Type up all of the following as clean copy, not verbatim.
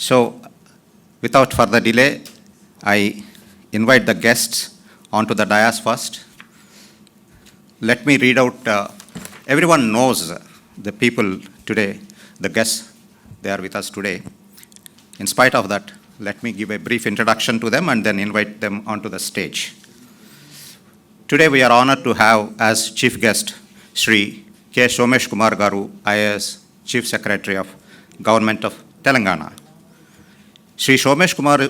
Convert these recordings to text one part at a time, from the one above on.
So, without further delay, I invite the guests onto the dais first. Let me read out, everyone knows the people today, the guests, they are with us today. In spite of that, let me give a brief introduction to them and then invite them onto the stage. Today we are honored to have as chief guest Sri K. Somesh Kumar Garu, IAS, Chief Secretary of Government of Telangana. Sri Somesh Kumar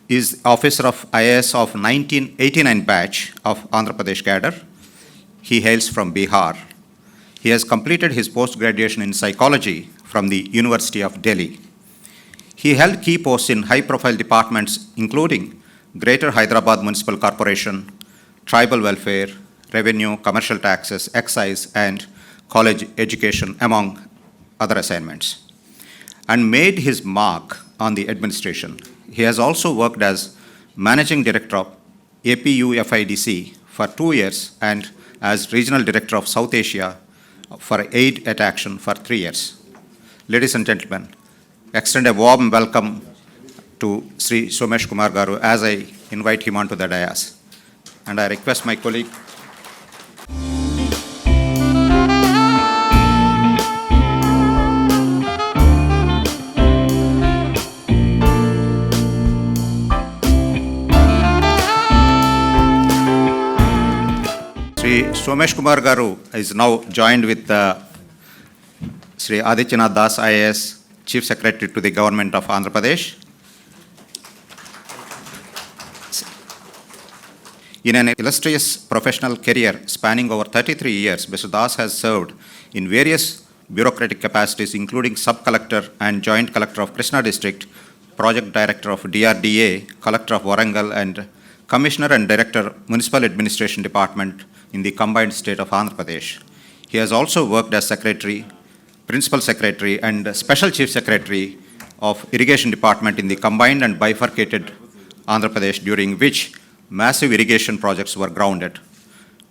is officer of IAS of 1989 batch of Andhra Pradesh cadre. He hails from Bihar. He has completed his post-graduation in psychology from the University of Delhi. He held key posts in high-profile departments including Greater Hyderabad Municipal Corporation, Tribal Welfare, Revenue, Commercial Taxes, Excise, and College Education, among other assignments, and made his mark on the administration. He has also worked as Managing Director of APU FIDC for 2 years and as Regional Director of South Asia for Aid at Action for 3 years. Ladies and gentlemen, extend a warm welcome to Sri Somesh Kumar Garu as I invite him onto the dais. And I request my colleague Sri Somesh Kumar Garu is now joined with Sri Adityanath Das IAS, Chief Secretary to the Government of Andhra Pradesh. In an illustrious professional career spanning over 33 years, Mr. Das has served in various bureaucratic capacities, including Sub-Collector and Joint Collector of Krishna District, Project Director of DRDA, Collector of Warangal, and Commissioner and Director, Municipal Administration Department in the combined state of Andhra Pradesh. He has also worked as Secretary, Principal Secretary, and Special Chief Secretary of Irrigation Department in the combined and bifurcated Andhra Pradesh, during which massive irrigation projects were grounded.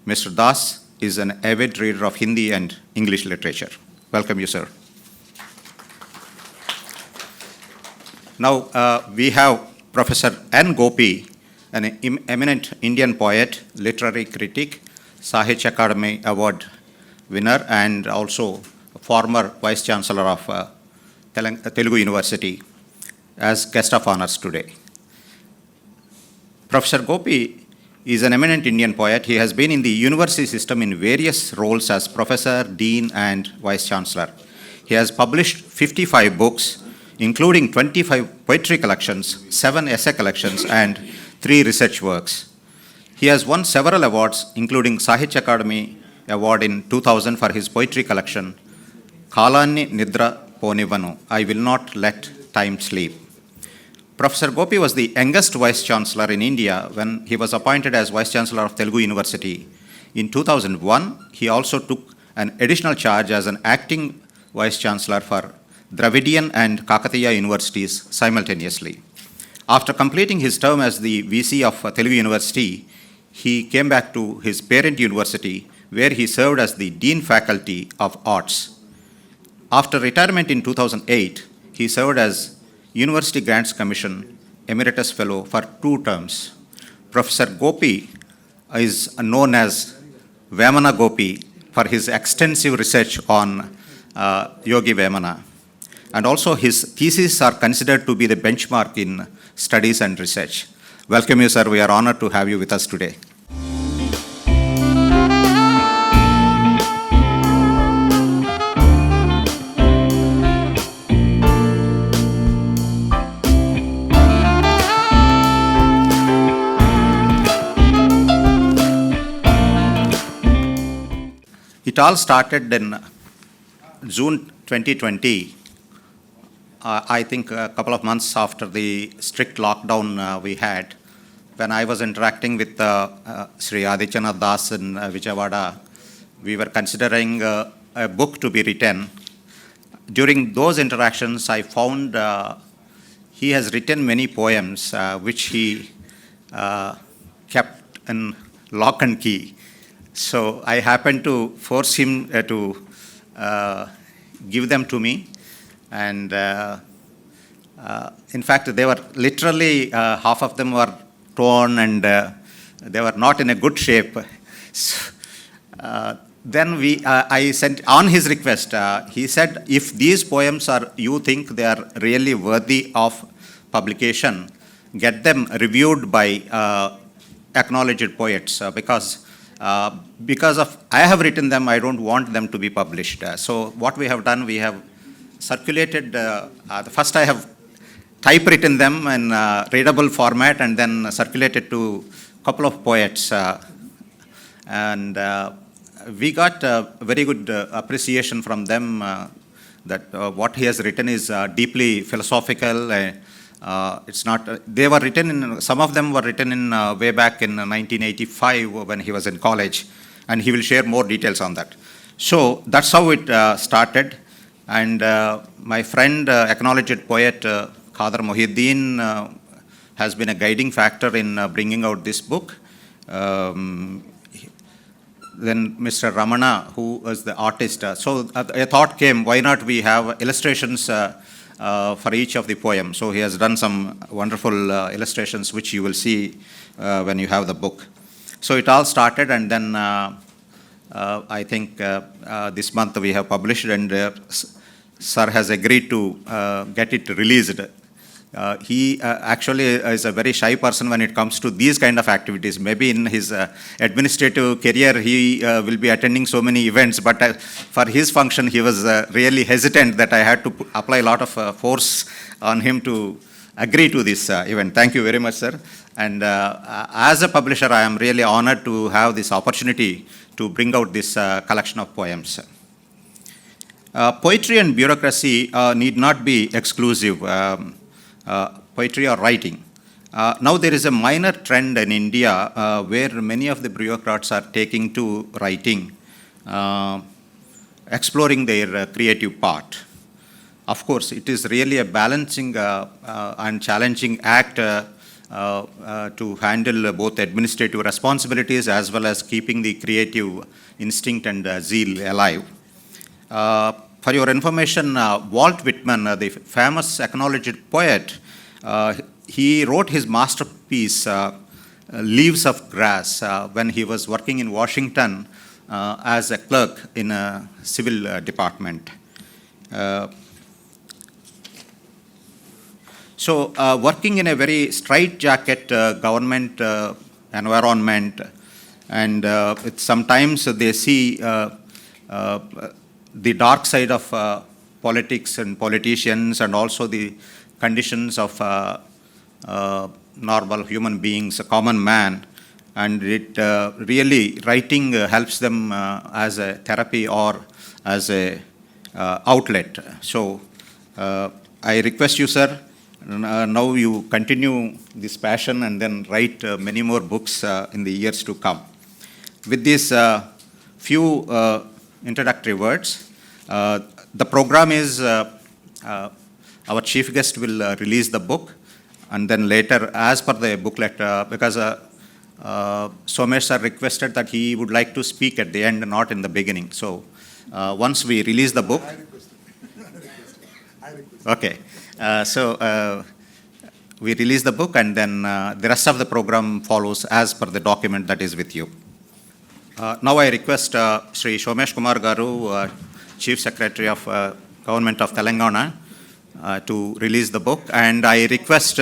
Mr. Das is an avid reader of Hindi and English literature. Welcome you, sir. Now, we have Professor N. Gopi, an eminent Indian poet, literary critic, Sahitya Akademi Award winner, and also former Vice Chancellor of Telugu University, as guest of honors today. Professor Gopi is an eminent Indian poet. He has been in the university system in various roles as professor, dean, and vice chancellor. He has published 55 books, including 25 poetry collections, 7 essay collections, and 3 research works. He has won several awards, including Sahitya Akademi Award in 2000 for his poetry collection, Kalani Nidra Ponivanu, I Will Not Let Time Sleep. Professor Gopi was the youngest Vice Chancellor in India when he was appointed as Vice Chancellor of Telugu University. In 2001, he also took an additional charge as an acting Vice Chancellor for Dravidian and Kakatiya universities simultaneously. After completing his term as the VC of Telugu University, he came back to his parent university, where he served as the Dean Faculty of Arts. After retirement in 2008, he served as University Grants Commission Emeritus Fellow for 2 terms. Professor Gopi is known as Vemana Gopi for his extensive research on Yogi Vemana. And also his theses are considered to be the benchmark in studies and research. Welcome you, sir. We are honored to have you with us today. It all started in June 2020. I think a couple of months after the strict lockdown we had, when I was interacting with Sri Adityanath Das in Vijayawada, we were considering a book to be written. During those interactions, I found he has written many poems which he kept in lock and key. So I happened to force him to give them to me, and In fact, they were literally, half of them were torn and they were not in a good shape. So, then I sent, on his request, he said, if these poems are, you think they are really worthy of publication, get them reviewed by acknowledged poets, because of I have written them, I don't want them to be published. So what we have done, we have circulated, first I have typewritten them in readable format and then circulated to a couple of poets. And we got very good appreciation from them that what he has written is deeply philosophical. It's not, they were written in, some of them were written in way back in 1985 when he was in college, and he will share more details on that. So that's how it started. And my friend, acknowledged poet Khadar Mohiuddin has been a guiding factor in bringing out this book. Then Mr. Ramana, who was the artist. So a thought came, why not we have illustrations for each of the poems. So he has done some wonderful illustrations, which you will see when you have the book. So it all started, and then I think this month we have published, and Sir has agreed to get it released. He actually is a very shy person when it comes to these kind of activities. Maybe in his administrative career, he will be attending so many events, but for his function, he was really hesitant that I had to apply a lot of force on him to agree to this event. Thank you very much, sir. And as a publisher, I am really honored to have this opportunity to bring out this collection of poems. Poetry and bureaucracy need not be exclusive. Poetry or writing. Now there is a minor trend in India where many of the bureaucrats are taking to writing, exploring their creative part. Of course, it is really a balancing and challenging act to handle both administrative responsibilities as well as keeping the creative instinct and zeal alive. For your information, Walt Whitman, the famous acknowledged poet, he wrote his masterpiece, Leaves of Grass, when he was working in Washington as a clerk in a civil department. So working in a very straitjacket government environment, and sometimes they see the dark side of politics and politicians, and also the conditions of normal human beings, a common man, and it really, writing helps them as a therapy or as a outlet. So I request you, sir, now you continue this passion and then write many more books in the years to come. With these few introductory words, the program is our chief guest will release the book, and then later, as per the booklet, because Somesh sir requested that he would like to speak at the end, not in the beginning. So once we release the book. I requested. Okay. So we release the book, and then the rest of the program follows as per the document that is with you. Now I request Sri Somesh Kumar Garu, Chief Secretary of Government of Telangana, to release the book. And I request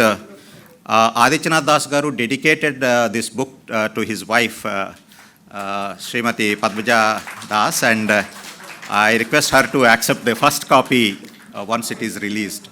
Adityanath Das Garu dedicated this book to his wife, Srimati Padmaja Das, and I request her to accept the first copy once it is released.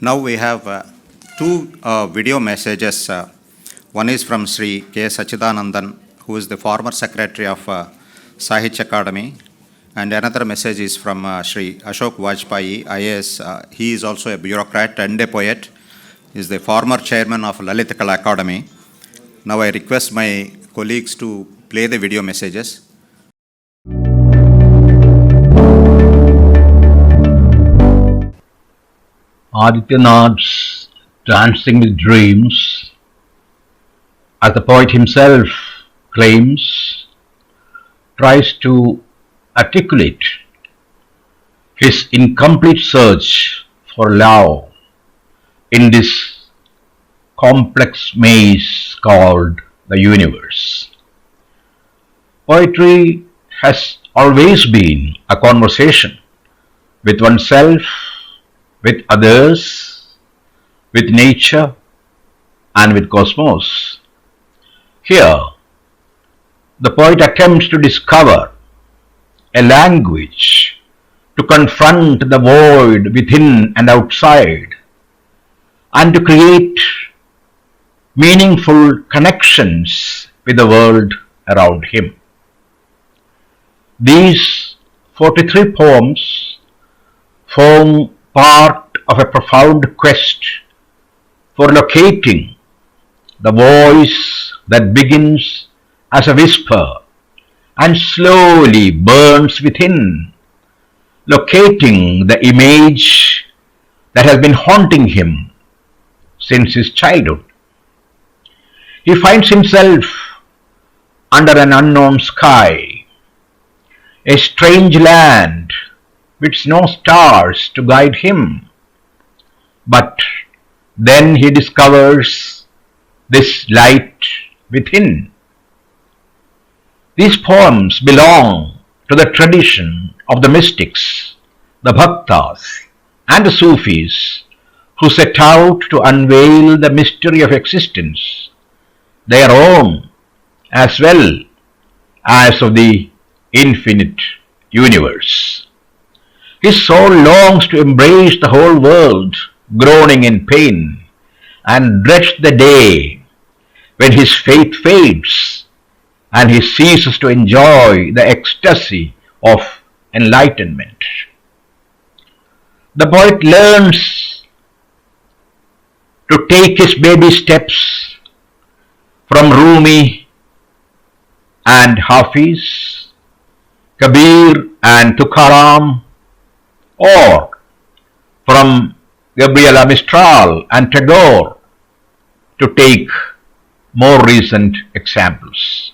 Now we have two video messages. One is from Sri K. Sachidanandan, who is the former secretary of Sahitya Academy, and another message is from Sri Ashok Vajpayee, IAS. He is also a bureaucrat and a poet. He is the former chairman of Lalit Kala Academy. Now I request my colleagues to play the video messages. Adityanath's Dancing with Dreams, as the poet himself claims, tries to articulate his incomplete search for love in this complex maze called the universe. Poetry has always been a conversation with oneself, with others, with nature, and with cosmos. Here, the poet attempts to discover a language to confront the void within and outside, and to create meaningful connections with the world around him. These 43 poems form part of a profound quest for locating the voice that begins as a whisper and slowly burns within, locating the image that has been haunting him since his childhood. He finds himself under an unknown sky, a strange land with no stars to guide him. But then he discovers this light within. These poems belong to the tradition of the mystics, the bhaktas, and the Sufis who set out to unveil the mystery of existence, their own as well as of the infinite universe. His soul longs to embrace the whole world, groaning in pain, and dreads the day when his faith fades and he ceases to enjoy the ecstasy of enlightenment. The poet learns to take his baby steps from Rumi and Hafiz, Kabir and Tukaram, or from Gabriela Mistral and Tagore, to take more recent examples.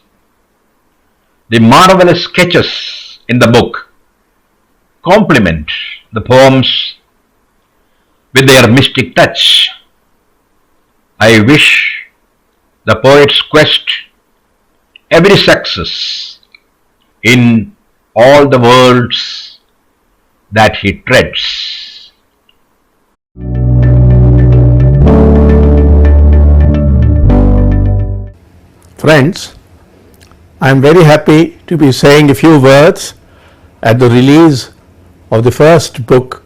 The marvelous sketches in the book complement the poems with their mystic touch. I wish the poet's quest every success in all the worlds that he treads. Friends, I am very happy to be saying a few words at the release of the first book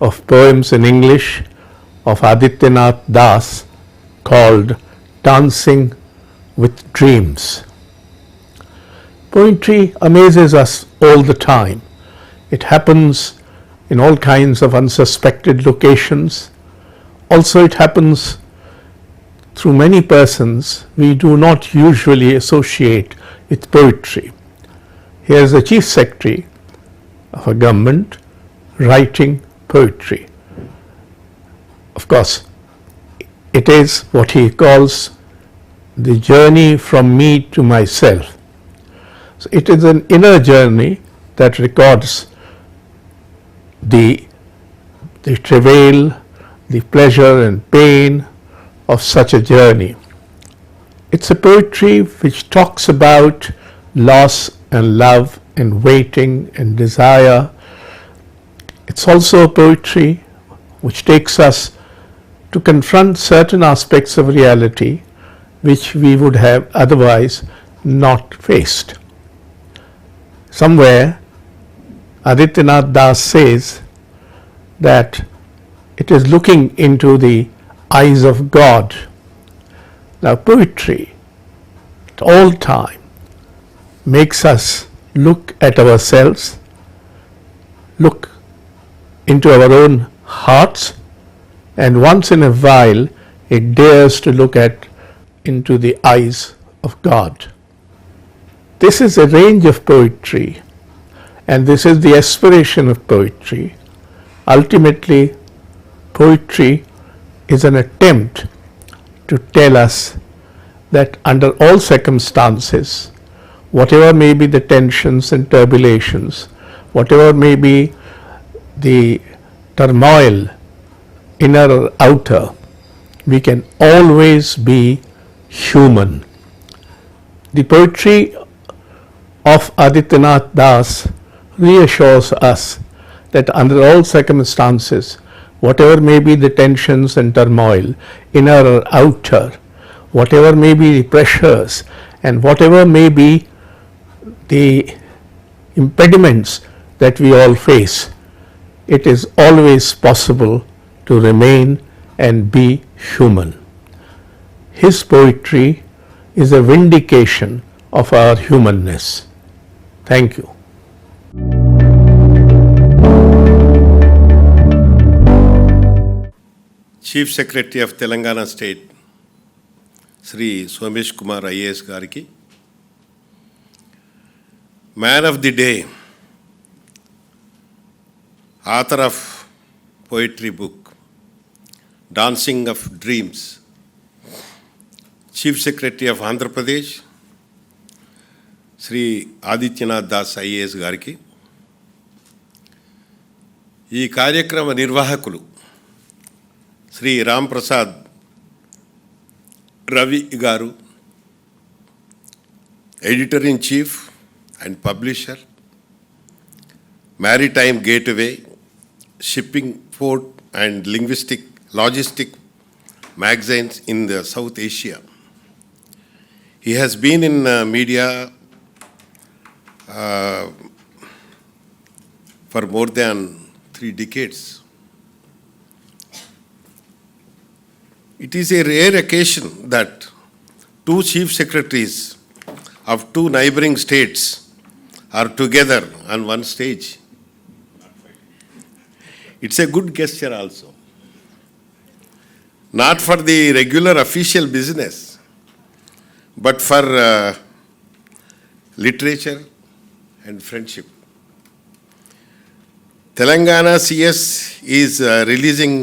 of poems in English of Adityanath Das called Dancing with Dreams. Poetry amazes us all the time. It happens in all kinds of unsuspected locations. Also, it happens through many persons we do not usually associate with poetry. Here is the Chief Secretary of a government writing poetry. Of course, it is what he calls the journey from me to myself. So it is an inner journey that records the travail, the pleasure and pain of such a journey. It's a poetry which talks about loss and love and waiting and desire. It's also a poetry which takes us to confront certain aspects of reality which we would have otherwise not faced. Somewhere Adityanath Das says that It is looking into the eyes of God. Now, poetry at all time makes us look at ourselves, look into our own hearts, and once in a while it dares to look into the eyes of God. This is a range of poetry, and this is the aspiration of poetry. Ultimately, poetry is an attempt to tell us that under all circumstances, whatever may be the tensions and turbulations, whatever may be the turmoil, inner or outer, we can always be human. The poetry of Adityanath Das reassures us that under all circumstances, whatever may be the tensions and turmoil, inner or outer, whatever may be the pressures, and whatever may be the impediments that we all face, it is always possible to remain and be human. His poetry is a vindication of our humanness. Thank you. Chief Secretary of Telangana State, Sri Somesh Kumar IAS Gariki, Man of the Day, author of poetry book, Dancing of Dreams, Chief Secretary of Andhra Pradesh, Sri Adityanath Das IAS Gariki, ఈ కార్యక్రమ నిర్వాహకులు శ్రీ రామ్ ప్రసాద్ రవి గారు, editor in chief and publisher, maritime gateway, shipping, port and logistic magazines in the South Asia. He has been in media for more than 3 decades. It is a rare occasion that 2 chief secretaries of 2 neighboring states are together on one stage. It's a good gesture also. Not for the regular official business, but for literature and friendship. Telangana CS is releasing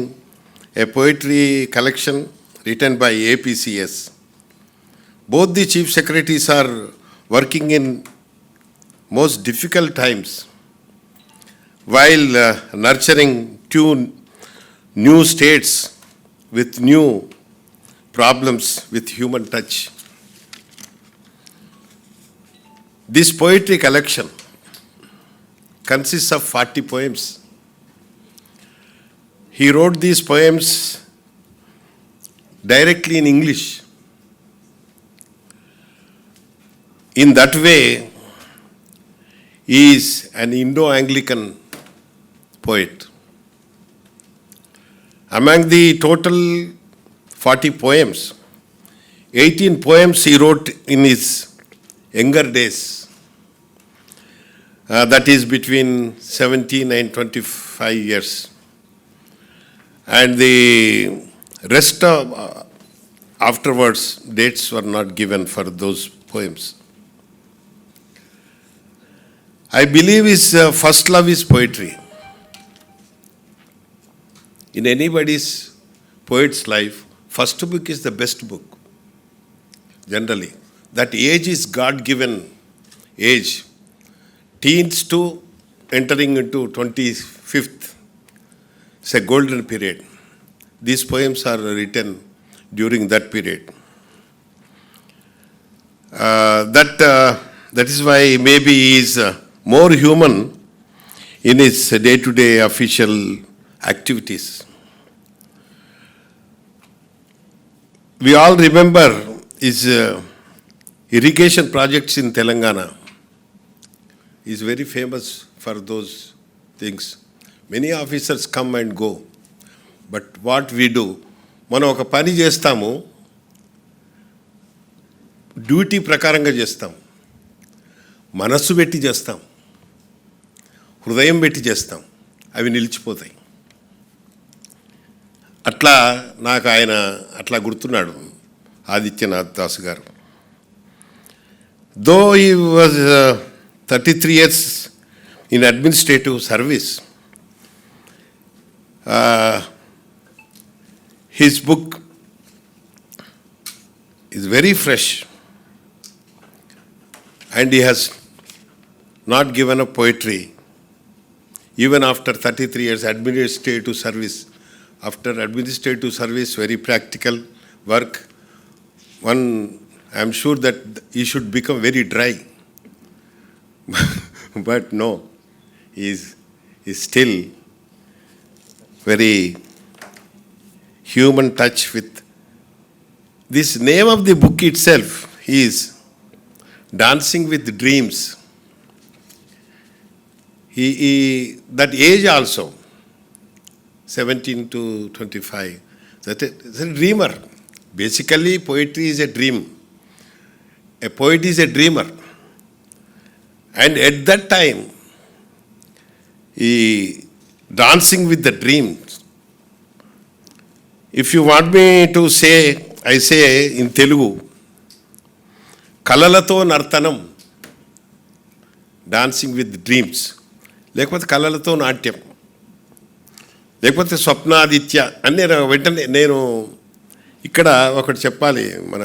a poetry collection written by APCS. Both the chief secretaries are working in most difficult times while nurturing 2 new states with new problems with human touch. This poetry collection consists of 40 poems. He wrote these poems directly in English. In that way, he is an Indo-Anglican poet. Among the total 40 poems, 18 poems he wrote in his younger days, that is between 17 and 25 years. And the rest of afterwards, dates were not given for those poems. I believe his first love is poetry. In anybody's poet's life, first book is the best book, generally. That age is God-given age. Teens to entering into 25th. It's a golden period. These poems are written during that period. That is why maybe he is more human in his day-to-day official activities. We all remember his irrigation projects in Telangana. He is very famous for those things. Many officers come and go. But what we do, మనం ఒక పని చేస్తాము, duty ప్రకారంగా చేస్తాం, మనస్సు పెట్టి చేస్తాం, హృదయం పెట్టి చేస్తాం, అవి నిలిచిపోతాయి. అట్లా నాకు ఆయన అట్లా గుర్తున్నాడు, ఆదిత్యనాథ్ దాస్ గారు. Though he was 33 years in administrative service, his book is very fresh, and he has not given up poetry even after 33 years administrative service. After administrative service, very practical work. One, I am sure that he should become very dry. But no, he is still very human touch with this name of the book itself. He is Dancing with Dreams. He that age also, 17 to 25, that is a dreamer. Basically, poetry is a dream. A poet is a dreamer. And at that time, he dancing with the dreams. If you want me to say, I say in Telugu, కలలతో నర్తనం, dancing with dreams, లేకపోతే కలలతో నాట్యం, లేకపోతే స్వప్నాదిత్య అని వెంటనే నేను ఇక్కడ ఒకటి చెప్పాలి. మన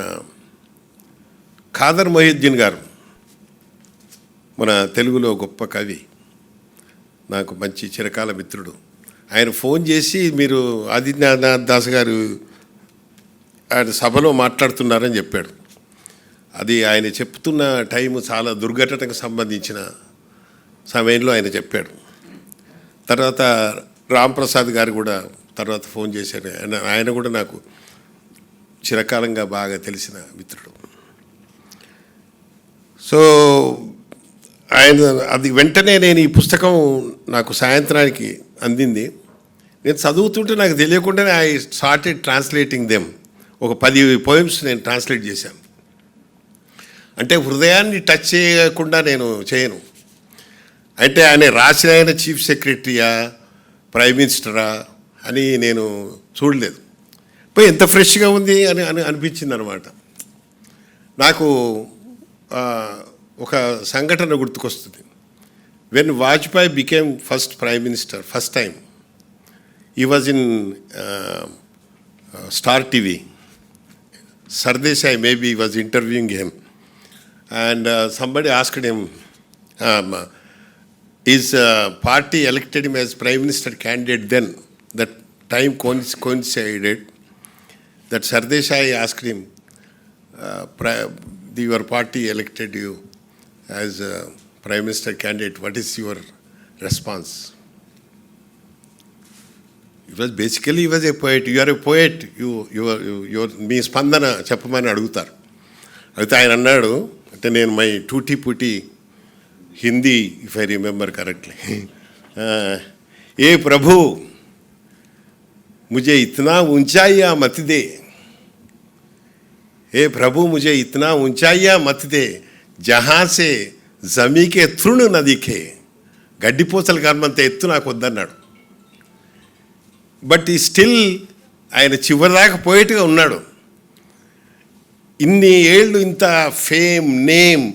ఖాదర్ మొహిద్దీన్ గారు మన తెలుగులో గొప్ప కవి, నాకు మంచి చిరకాల మిత్రుడు. ఆయన ఫోన్ చేసి మీరు ఆదిత్యనాథ్ దాస్ గారు ఆయన సభలో మాట్లాడుతున్నారని చెప్పాడు. అది ఆయన చెప్తున్న టైము చాలా దుర్ఘటనకు సంబంధించిన సమయంలో ఆయన చెప్పాడు. తర్వాత రాంప్రసాద్ గారు కూడా తర్వాత ఫోన్ చేశారు. ఆయన కూడా నాకు చిరకాలంగా బాగా తెలిసిన మిత్రుడు. సో ఆయన అది వెంటనే నేను ఈ పుస్తకం నాకు సాయంత్రానికి అందింది. నేను చదువుతుంటే నాకు తెలియకుండానే ఐ స్టార్టెడ్ ట్రాన్స్లేటింగ్ దెమ్. ఒక 10 పోయమ్స్ నేను ట్రాన్స్లేట్ చేశాను. అంటే హృదయాన్ని టచ్ చేయకుండా నేను చేయను. అంటే ఆయన రాసిన ఆయన చీఫ్ సెక్రటరీయా ప్రైమ్ మినిస్టరా అని నేను చూడలేదు. పోయి ఎంత ఫ్రెష్గా ఉంది అని అనిపించింది అనమాట. నాకు ఒక సంఘటన గుర్తుకొస్తుంది. When Vajpayee became first prime minister, first time, he was in Star TV. Sardesai maybe was interviewing him, and somebody asked him, his party elected him as prime minister candidate then. That time coincided that Sardesai asked him, your party elected you as prime minister candidate, what is your response? It was basically, he was a poet. You are a poet. మీ స్పందన చెప్పమని అడుగుతారు. అయితే ఆయన అన్నాడు, అంటే నేను my టూటీ పుటీ Hindi, if I remember correctly, ఏ ప్రభు ముझे इतना ऊंचाइया मत दे, हे प्रभु मुझे इतना ऊंचाइया मत दे जहाँ से जमी के तृण न दिखे. గడ్డిపోచలు కర్మంత ఎత్తు నాకు వద్దన్నాడు. బట్ ఈ స్టిల్ ఆయన చివరిదాకా పోయేట్టుగా ఉన్నాడు. ఇన్ని ఏళ్ళు ఇంత ఫేమ్, నేమ్,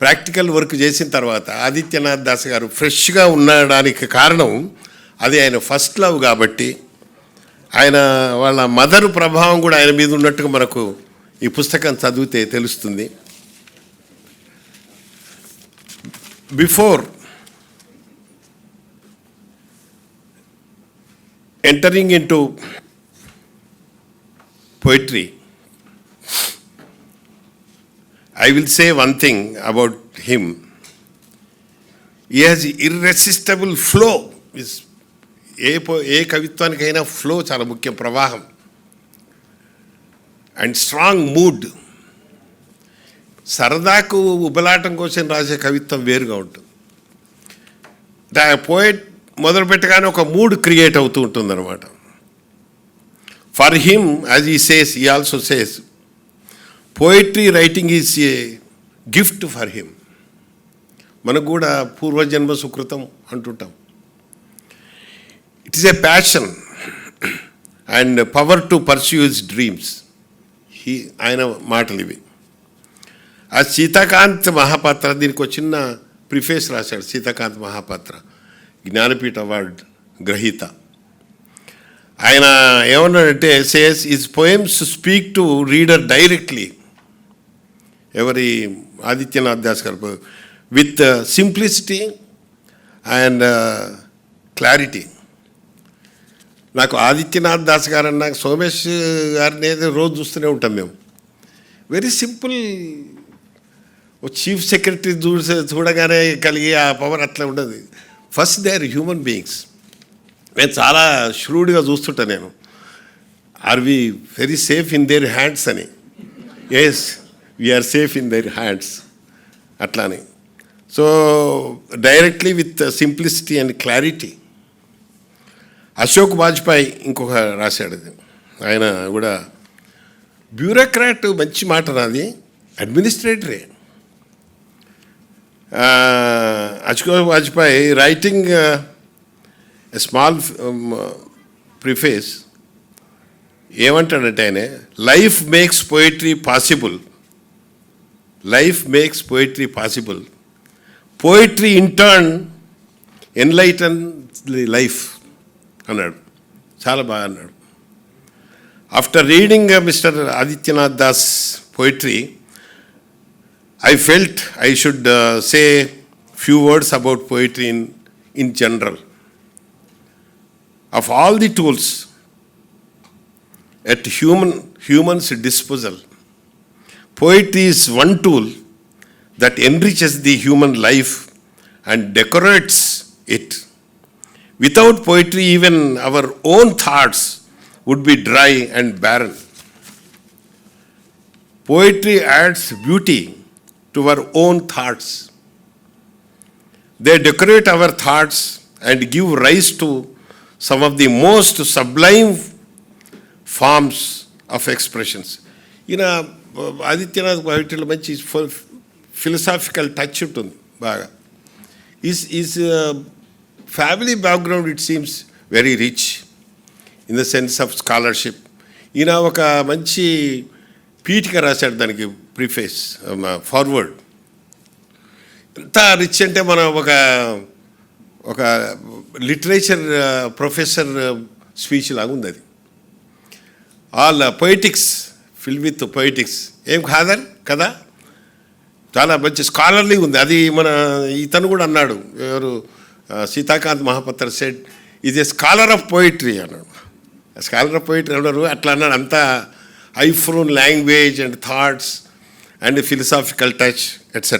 ప్రాక్టికల్ వర్క్ చేసిన తర్వాత ఆదిత్యనాథ్ దాస్ గారు ఫ్రెష్గా ఉండడానికి కారణం అది ఆయన ఫస్ట్ లవ్ కాబట్టి, ఆయన వాళ్ళ మదర్ ప్రభావం కూడా ఆయన మీద ఉన్నట్టుగా మనకు ఈ పుస్తకం చదివితే తెలుస్తుంది. Before entering into poetry, I will say one thing about him. He has irresistible flow. ఏ కవిత్వానికైనా ఫ్లో చాలా ముఖ్యం, ప్రవాహం. And strong mood. సరదాకు ఉబలాటం కోసం రాసే కవిత్వం వేరుగా ఉంటుంది. పోయిట్ మొదలు పెట్టగానే ఒక మూడ్ క్రియేట్ అవుతూ ఉంటుందన్నమాట. For him, as he says, he also says, poetry writing is a gift for him. మనకు కూడా పూర్వజన్మ సుకృతం అంటుంటాం. It is a passion and power to pursue his dreams. ఆయన మాటలు ఇవి. ఆ సీతాకాంత్ మహాపాత్ర దీనికి ఒక చిన్న ప్రిఫేస్ రాశాడు. సీతాకాంత్ మహాపాత్ర జ్ఞానపీఠ అవార్డు గ్రహీత. ఆయన ఏమన్నాడంటే, says his poems speak to reader directly. ఎవరి ఆదిత్యనాథ్ దాస్ గారు, విత్ సింప్లిసిటీ అండ్ క్లారిటీ. నాకు ఆదిత్యనాథ్ దాస్ గారు నాకు సోమేష్ గారిని రోజు చూస్తూనే ఉంటాం మేము. Very simple. ఓ చీఫ్ సెక్రటరీ చూడగానే కలిగే ఆ పవర్ అట్లా ఉండదు. First they are human beings. నేను చాలా ష్రూడ్గా చూస్తుంటా నేను. Are we very safe in their hands అని. Yes, we are safe in their hands అట్లా అని. So directly with simplicity and clarity. Ashok Vajpeyi ఇంకొక రాశాడు. ఆయన కూడా బ్యూరోక్రాట్, మంచి మాట నాది, అడ్మినిస్ట్రేటరే. Ashok Vajpeyi writing a small preface ఏమంటాడంటే ఆయన, life makes poetry possible. Life makes poetry possible. Poetry in turn enlighten life అన్నాడు. చాలా బాగా అన్నాడు. After reading mister Adityanath Das poetry, I felt I should say few words about poetry in general. Of all the tools at humans' disposal, poetry is one tool that enriches the human life and decorates it. Without poetry, even our own thoughts would be dry and barren. Poetry adds beauty to our own thoughts. They decorate our thoughts and give rise to some of the most sublime forms of expressions. Adityanath పోయిట్రీలో మంచి philosophical touch ఉంటుంది బాగా. Is family background it seems very rich in the sense of scholarship. ఈయన ఒక మంచి పీఠిక రాశాడు దానికి preface forward. ఎంత రిచ్ అంటే మనం ఒక లిటరేచర్ ప్రొఫెసర్ స్పీచ్ లాగా ఉంది అది. All poetics fill with poetics. ఏం కాదని కదా, చాలా మంచి స్కాలర్లీ ఉంది అది. ఇతను కూడా అన్నాడు, ఎవరు Seethakanth Mohapatra said is a scholar of poetry అన్నాడు. స్కాలర్ ఆఫ్ పోయిట్రీ అన్నారు, అట్లా అన్నాడు. అంతా high-flown language and thoughts and a philosophical touch, etc.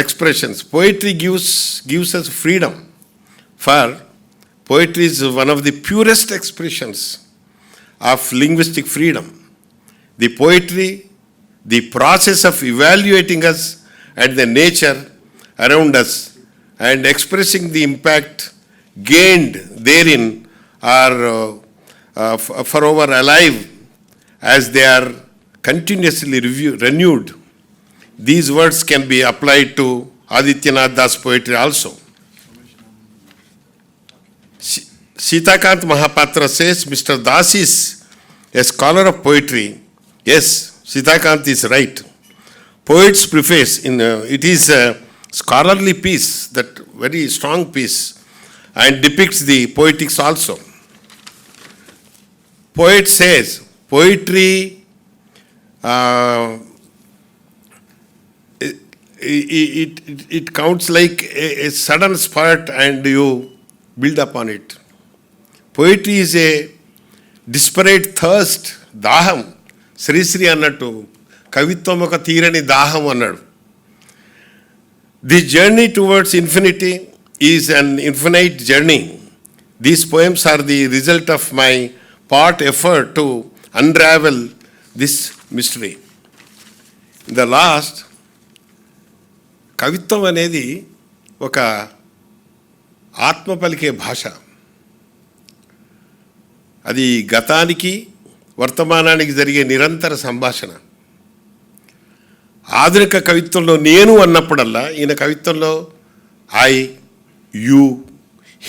Expressions. Poetry gives us freedom. For poetry is one of the purest expressions of linguistic freedom. The poetry, the process of evaluating us and the nature around us and expressing the impact gained therein are forever alive as they are continuously renewed. These words can be applied to Adityanath Das poetry also. Sitakanth Mahapatra says Mr. Das is a scholar of poetry. Yes, Sitakanth is right. Poet's preface, it is a scholarly piece, that very strong piece, and depicts the poetics also. Poet says, poetry it counts like a sudden spurt and you build upon it. Poetry is a desperate thirst, daham. Sri అన్నట్టు కవిత్వం ఒక తీరని దాహం అన్నాడు. The journey towards infinity is an infinite journey. These poems are the result of my part effort to unravel this mystery. In the last, కవిత్వం అనేది ఒక ఆత్మ పలికే భాష. అది గతానికి వర్తమానానికి జరిగే నిరంతర సంభాషణ. ఆధునిక కవిత్వంలో నేను అన్నప్పుడల్లా ఈయన కవిత్వంలో ఐ, యు,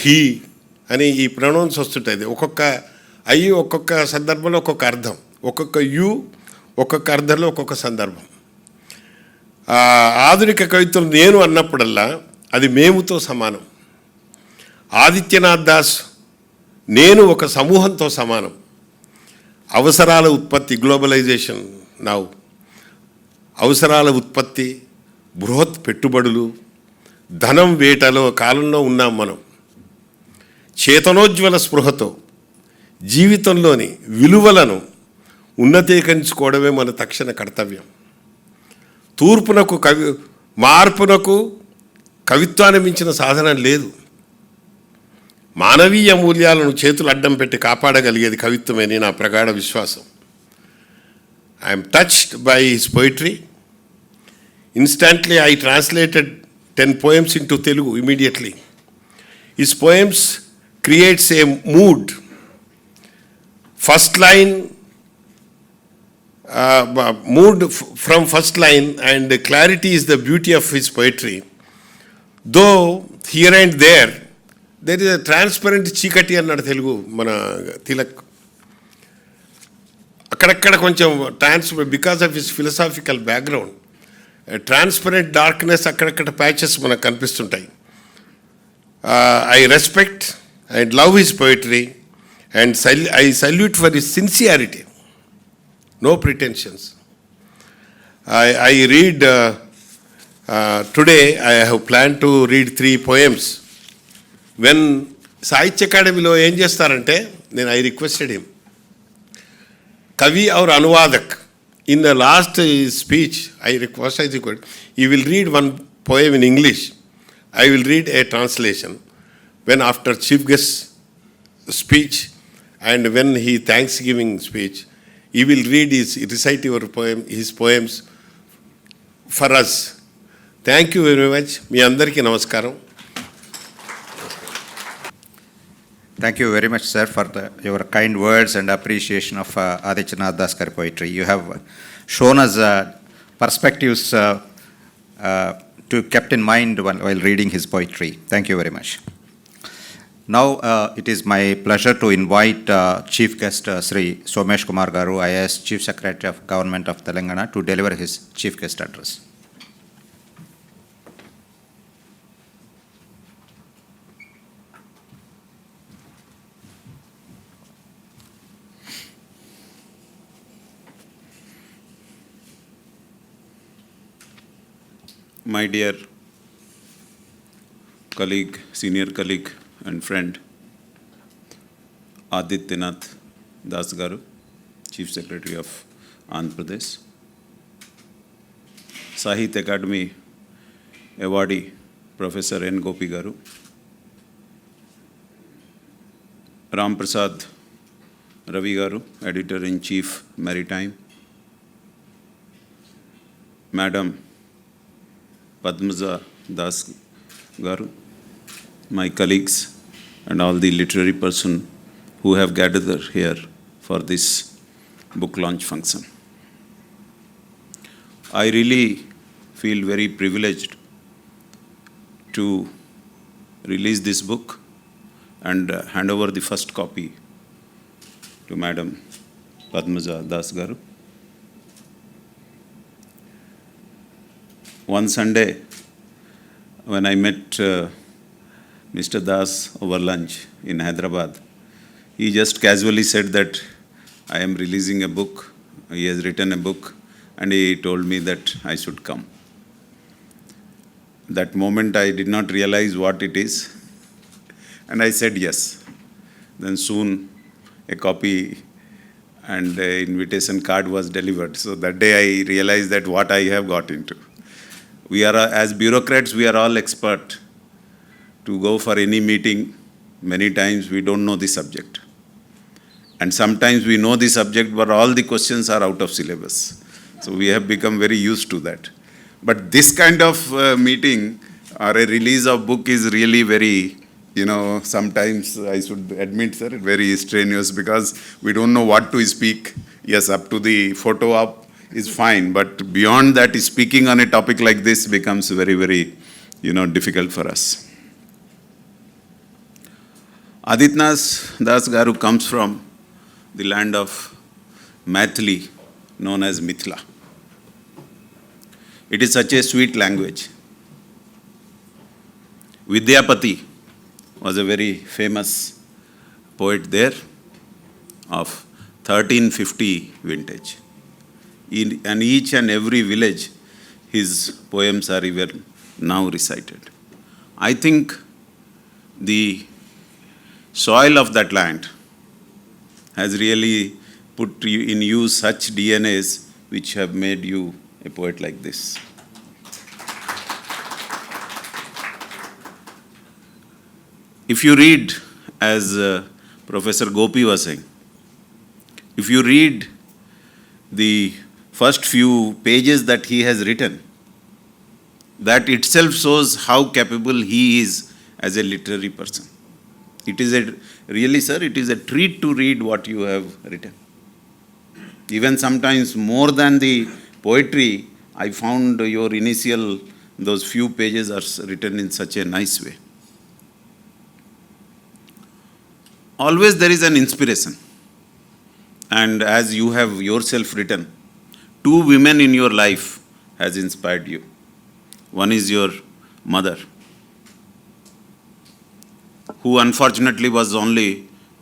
హీ అని ఈ ప్రొనౌన్స్ వస్తుంటుంది. ఒక్కొక్క ఐ ఒక్కొక్క సందర్భంలో ఒక్కొక్క అర్థం, ఒక్కొక్క యు ఒక్కొక్క అర్థంలో ఒక్కొక్క సందర్భం. ఆధునిక కవిత్వం నేను అన్నప్పుడల్లా అది మేముతో సమానం. ఆదిత్యనాథ్ దాస్ నేను ఒక సమూహంతో సమానం. అవసరాల ఉత్పత్తి, గ్లోబలైజేషన్ నౌ, అవసరాల ఉత్పత్తి, బృహత్ పెట్టుబడులు, ధనం వేటలో కాలంలో ఉన్నాం మనం. చేతనోజ్వల స్పృహతో జీవితంలోని విలువలను ఉన్నతీకరించుకోవడమే మన తక్షణ కర్తవ్యం. తూర్పునకు మార్పునకు కవిత్వాన్ని మించిన సాధనం లేదు. మానవీయ మూల్యాలను చేతులు అడ్డం పెట్టి కాపాడగలిగేది కవిత్వమని నా ప్రగాఢ విశ్వాసం. I'm touched by his poetry. Instantly I translated 10 poems into Telugu immediately. His poems creates a mood. First line, from first line, and clarity is the beauty of his poetry. Though here and there is a transparent చీకటి అన్నాడు తెలుగు మన తిలక్. అక్కడక్కడ కొంచెం because of his philosophical background transparent darkness అక్కడక్కడ patches మనకు కనిపిస్తుంటాయి. I respect and love his poetry and I salute for his sincerity, no pretensions. I read today I have plan to read 3 poems. When Sahitya అకాడమీలో ఏం చేస్తారంటే, నేను I requested him, కవి or అనువాదక్. In the last speech, I requested he will read one poem in English. I will read a translation. When after chief guest speech and when he Thanksgiving speech, he will recite your poem, his poems for us. Thank you very much. మీ అందరికీ నమస్కారం. Thank you very much, sir, for your kind words and appreciation of Adityanath Das Kar poetry. You have shown us perspectives to kept in mind while reading his poetry. Thank you very much. Now, it is my pleasure to invite Chief Guest Sri Somesh Kumar Garu, IAS Chief Secretary of Government of Telangana, to deliver his Chief Guest address. My dear colleague, senior colleague and friend, Adityanath Das Garu, Chief Secretary of Andhra Pradesh, Sahitya Academy Awardee Professor N. Gopi Garu, Ram Prasad Ravi Garu, Editor-in-Chief Maritime, Madam Padmaja Das Garu, my colleagues and all the literary person who have gathered here for this book launch function. I really feel very privileged to release this book and hand over the first copy to Madam Padmaja Das Garu. One Sunday, when I met Mr. Das over lunch in Hyderabad, he just casually said that I am releasing a book. He has written a book, and he told me that I should come. That moment I did not realize what it is, and I said yes. Then soon a copy and an invitation card was delivered. So that day I realized that what I have got into. We are, as bureaucrats, we are all expert to go for any meeting. Many times we don't know the subject. And sometimes we know the subject, but all the questions are out of syllabus. So we have become very used to that. But this kind of meeting or a release of book is really very sometimes I should admit, sir, very strenuous because we don't know what to speak. Yes, up to the photo up is fine, but beyond that, speaking on a topic like this becomes very, very, difficult for us. Adityanath Das Garu comes from the land of Maithili, known as Mithila. It is such a sweet language. Vidyapati was a very famous poet there of 1350 vintage. In each and every village, his poems are even now recited. I think the soil of that land has really put in you such DNAs which have made you a poet like this. If you read, as Professor Gopi was saying, if you read the first few pages that he has written, that itself shows how capable he is as a literary person. It is really, sir, it is a treat to read what you have written. Even sometimes more than the poetry, I found your initial, those few pages are written in such a nice way. Always there is an inspiration. And as you have yourself written, 2 women in your life has inspired you. One is your mother, who unfortunately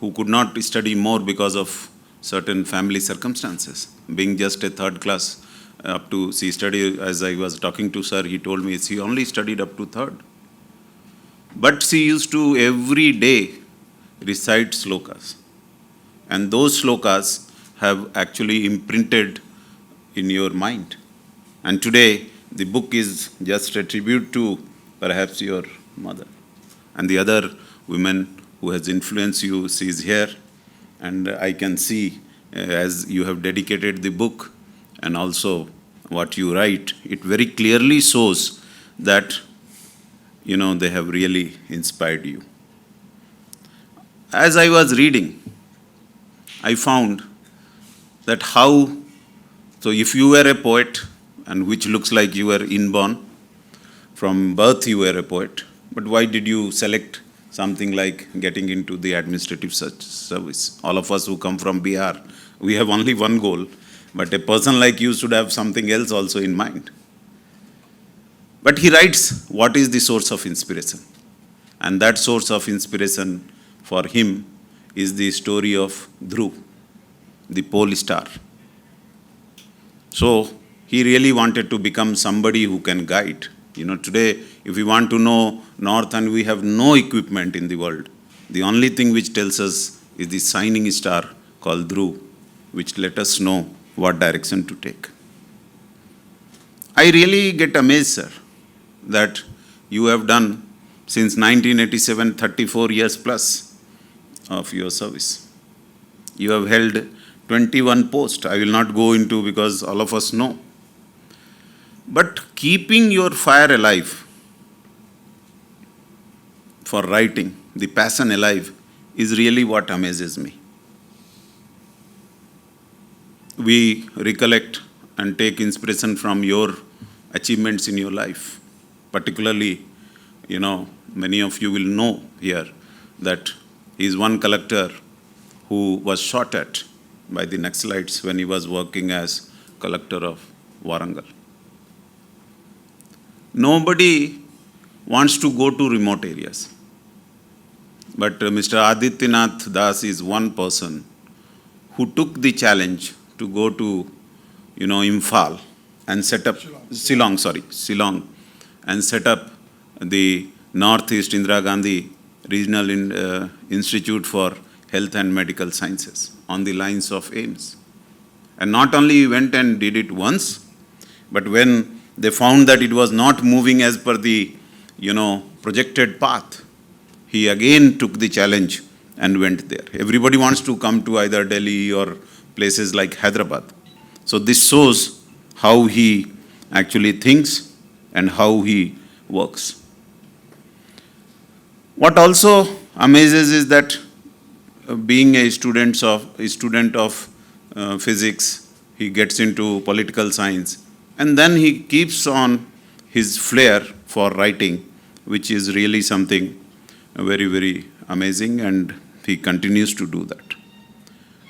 who could not study more because of certain family circumstances. Being just a 3rd class, she studied, as I was talking to sir, he told me she only studied up to 3rd. But she used to every day recite slokas. And those slokas have actually imprinted in your mind. And today, the book is just a tribute to perhaps your mother. And the other women who has influenced you, she is here. And I can see, as you have dedicated the book and also what you write, it very clearly shows that, they have really inspired you. As I was reading, I found that so if you were a poet, and which looks like you were inborn, from birth you were a poet, but why did you select something like getting into the administrative service? All of us who come from Bihar, we have only one goal, but a person like you should have something else also in mind. But he writes, what is the source of inspiration? And that source of inspiration for him is the story of Dhruv, the pole star. So he really wanted to become somebody who can guide. Today, if we want to know north and we have no equipment in the world, the only thing which tells us is the shining star called Dhruv, which let us know what direction to take. I really get amazed, sir, that you have done since 1987, 34 years plus of your service. You have held 21 posts. I will not go into because all of us know. But keeping your fire alive for writing, the passion alive, is really what amazes me. We recollect and take inspiration from your achievements in your life. Particularly, many of you will know here that he is one collector who was shot at by the Naxalites when he was working as collector of Warangal. Nobody wants to go to remote areas. But Mr. Adityanath Das is one person who took the challenge to go to, Imphal and set up, Shillong, and set up the Northeast Indira Gandhi Regional Institute for Health and Medical Sciences on the lines of AIMS. And not only he went and did it once, but when they found that it was not moving as per the, projected path, he again took the challenge and went there. Everybody wants to come to either Delhi or places like Hyderabad. So this shows how he actually thinks and how he works. What also amazes is that being a student of physics, he gets into political science, and then he keeps on his flair for writing, which is really something very, very amazing, and he continues to do that.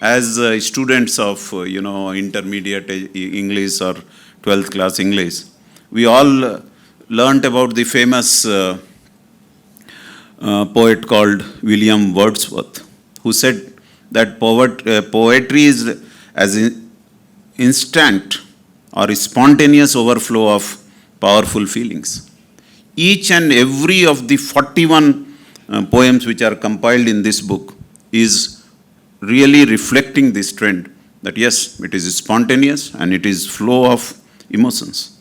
As students of, intermediate English or 12th class English, we all learnt about the famous poet called William Wordsworth, who said that poetry is as instant or spontaneous overflow of powerful feelings. Each and every of the 41 poems which are compiled in this book is really reflecting this trend that yes, it is spontaneous and it is flow of emotions.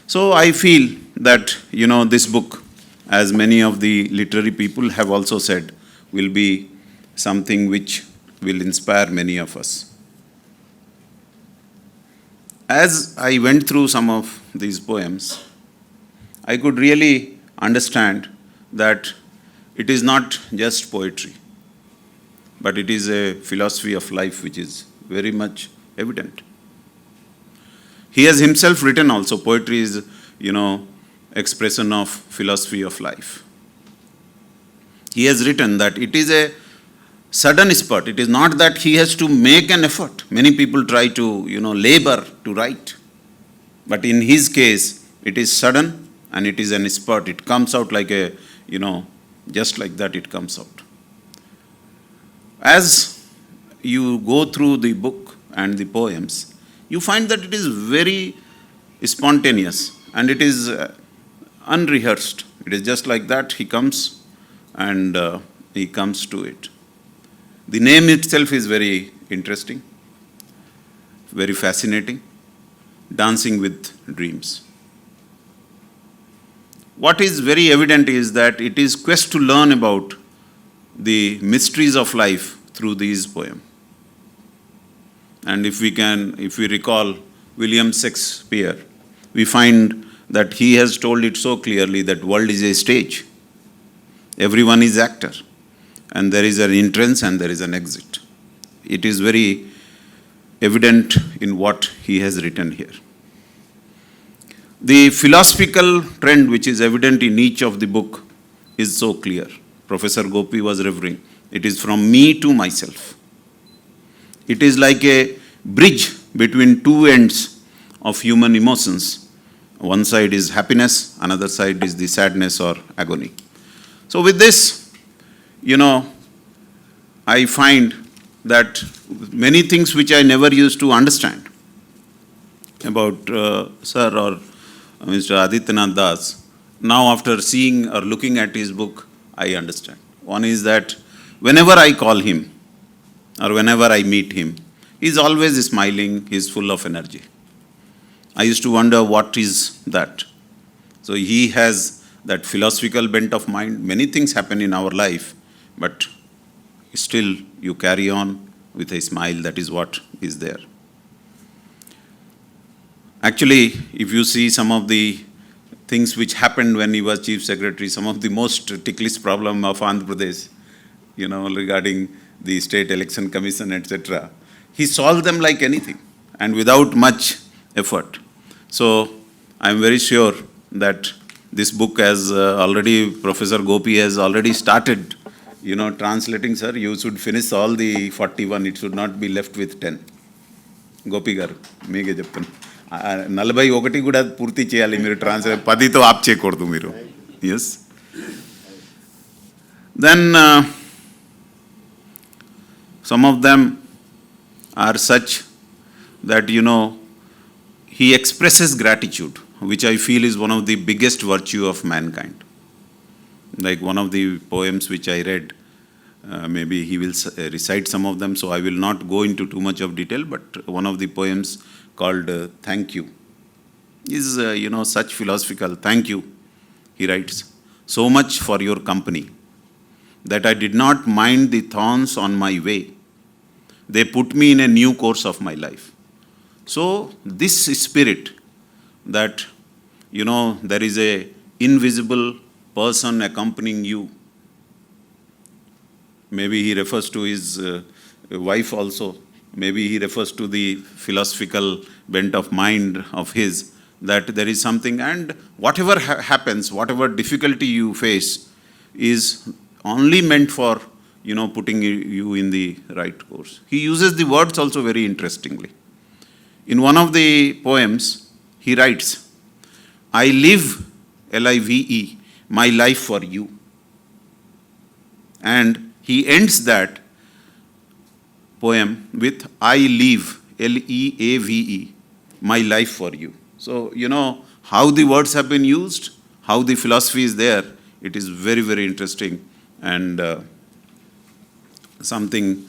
So I feel that, this book, as many of the literary people have also said, will be something which will inspire many of us. As I went through some of these poems, I could really understand that it is not just poetry, but it is a philosophy of life which is very much evident. He has himself written also, poetry is, expression of philosophy of life. He has written that it is a sudden spurt. It is not that he has to make an effort. Many people try to, labor to write. But in his case, it is sudden and it is an spurt. It comes out like a, just like that it comes out. As you go through the book and the poems, you find that it is very spontaneous and it is unrehearsed. It is just like that he comes and he comes to it. The name itself is very interesting, very fascinating, Dancing with Dreams. What is very evident is that it is quest to learn about the mysteries of life through these poems. And if we recall William Shakespeare, we find that he has told it so clearly that world is a stage. Everyone is actor. And there is an entrance and there is an exit. It is very evident in what he has written here. The philosophical trend which is evident in each of the book is so clear. Professor Gopi was referring. It is from me to myself. It is like a bridge between two ends of human emotions. One side is happiness, another side is the sadness or agony. So with this, I find that many things which I never used to understand about Sir or Mr. Adityanath Das, now after seeing or looking at his book, I understand. One is that whenever I call him or whenever I meet him, he's always smiling, he's full of energy. I used to wonder what is that. So he has that philosophical bent of mind. Many things happen in our life, but still you carry on with a smile. That is what is there. Actually, if you see some of the things which happened when he was Chief Secretary, some of the most ticklish problem of Andhra Pradesh, regarding the State Election Commission, etc., he solved them like anything and without much effort. So I'm very sure that this book has Professor Gopi has already started, translating, sir. You should finish all the 41. It should not be left with 10. Gopi garu, mege cheptanu. 41 కూడా పూర్తి చేయాలి మీరు translate 10తో ఆప్ చేయకూడదు మీరు. Yes. Then some of them are such that, he expresses gratitude, which I feel is one of the biggest virtue of mankind. Like one of the poems which I read, maybe he will recite some of them, so I will not go into too much of detail, but one of the poems called Thank You is, such philosophical. Thank you, he writes, so much for your company, that I did not mind the thorns on my way. They put me in a new course of my life. So this spirit that, there is a invisible person accompanying you maybe he refers to his wife also, maybe he refers to the philosophical bent of mind of his, that there is something, and whatever happens, whatever difficulty you face is only meant for, putting you in the right course. He uses the words also very interestingly. In one of the poems, he writes, I live, L-I-V-E, my life for you. And he ends that poem with, I leave, L-E-A-V-E, my life for you. So, how the words have been used, how the philosophy is there, it is very, very interesting and something,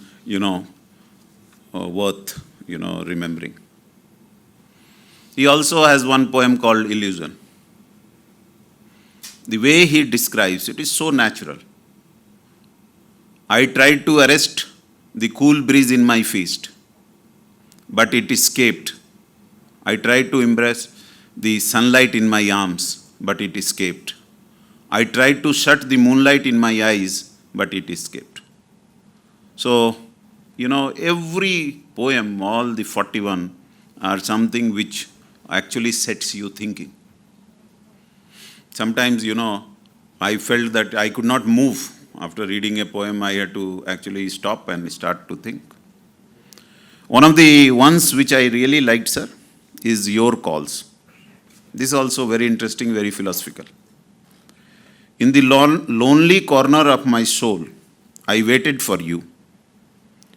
worth, remembering. He also has one poem called Illusion. The way he describes it is so natural. I tried to arrest the cool breeze in my fist, but it escaped. I tried to embrace the sunlight in my arms, but it escaped. I tried to shut the moonlight in my eyes, but it escaped. So, every poem, all the 41, are something which actually sets you thinking. Sometimes, I felt that I could not move. After reading a poem, I had to actually stop and start to think. One of the ones which I really liked, sir, is Your Calls. This is also very interesting, very philosophical. In the lonely corner of my soul, I waited for you,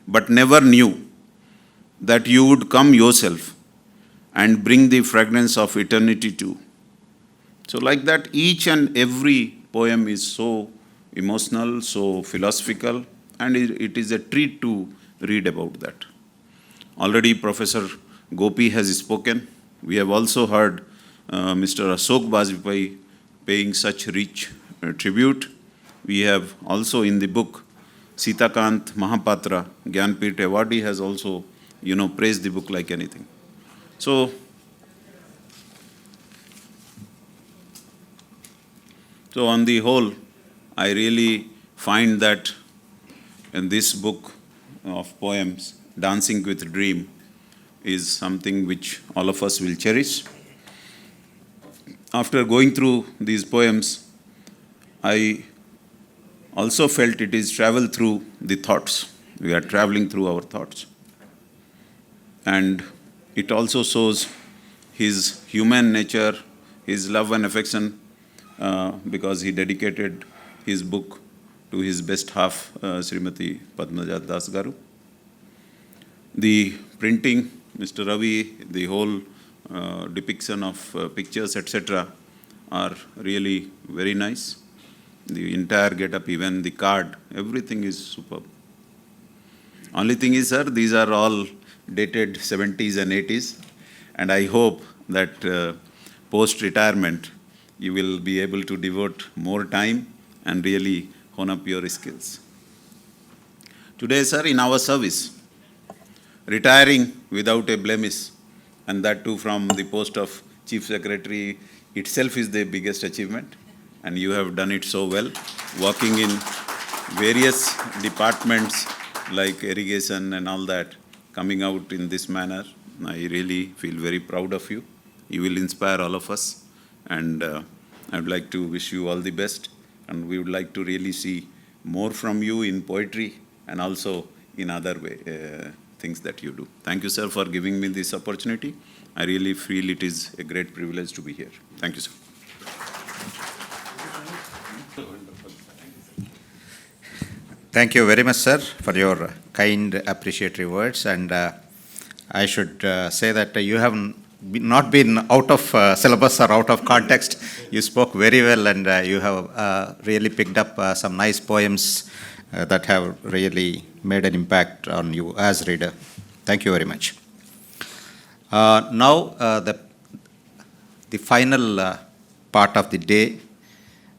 but never knew that you would come yourself and bring the fragrance of eternity too. So like that, each and every poem is so emotional, so philosophical, and it is a treat to read about that. Already Professor Gopi has spoken. We have also heard Mr. Ashok Bajpai paying such rich tribute. We have also in the book, Sitakant Mahapatra, Gyanpith awardee, has also, praised the book like anything. So on the whole, I really find that in this book of poems, Dancing with Dream, is something which all of us will cherish. After going through these poems, I also felt it is travel through the thoughts. We are traveling through our thoughts. And it also shows his human nature, his love and affection, because he dedicated his book to his best half, Srimati Padmaja Das Garu. The printing, Mr. Ravi, the whole depiction of pictures, etc., are really very nice. The entire get-up, even the card, everything is superb. Only thing is, sir, these are all dated 70s and 80s, and I hope that post-retirement, you will be able to devote more time and really hone up your skills. Today, sir, in our service, retiring without a blemish, and that too from the post of Chief Secretary itself is the biggest achievement, and you have done it so well, working in various departments like irrigation and all that, coming out in this manner. I really feel very proud of you. You will inspire all of us, and I would like to wish you all the best, and we would like to really see more from you in poetry and also in other things that you do. Thank you, sir, for giving me this opportunity. I really feel it is a great privilege to be here. Thank you, sir. Thank you very much, sir, for your kind, appreciatory words. And I should say that you have not been out of syllabus or out of context. You spoke very well, and you have really picked up some nice poems that have really made an impact on you as reader. Thank you very much. Now, the final part of the day.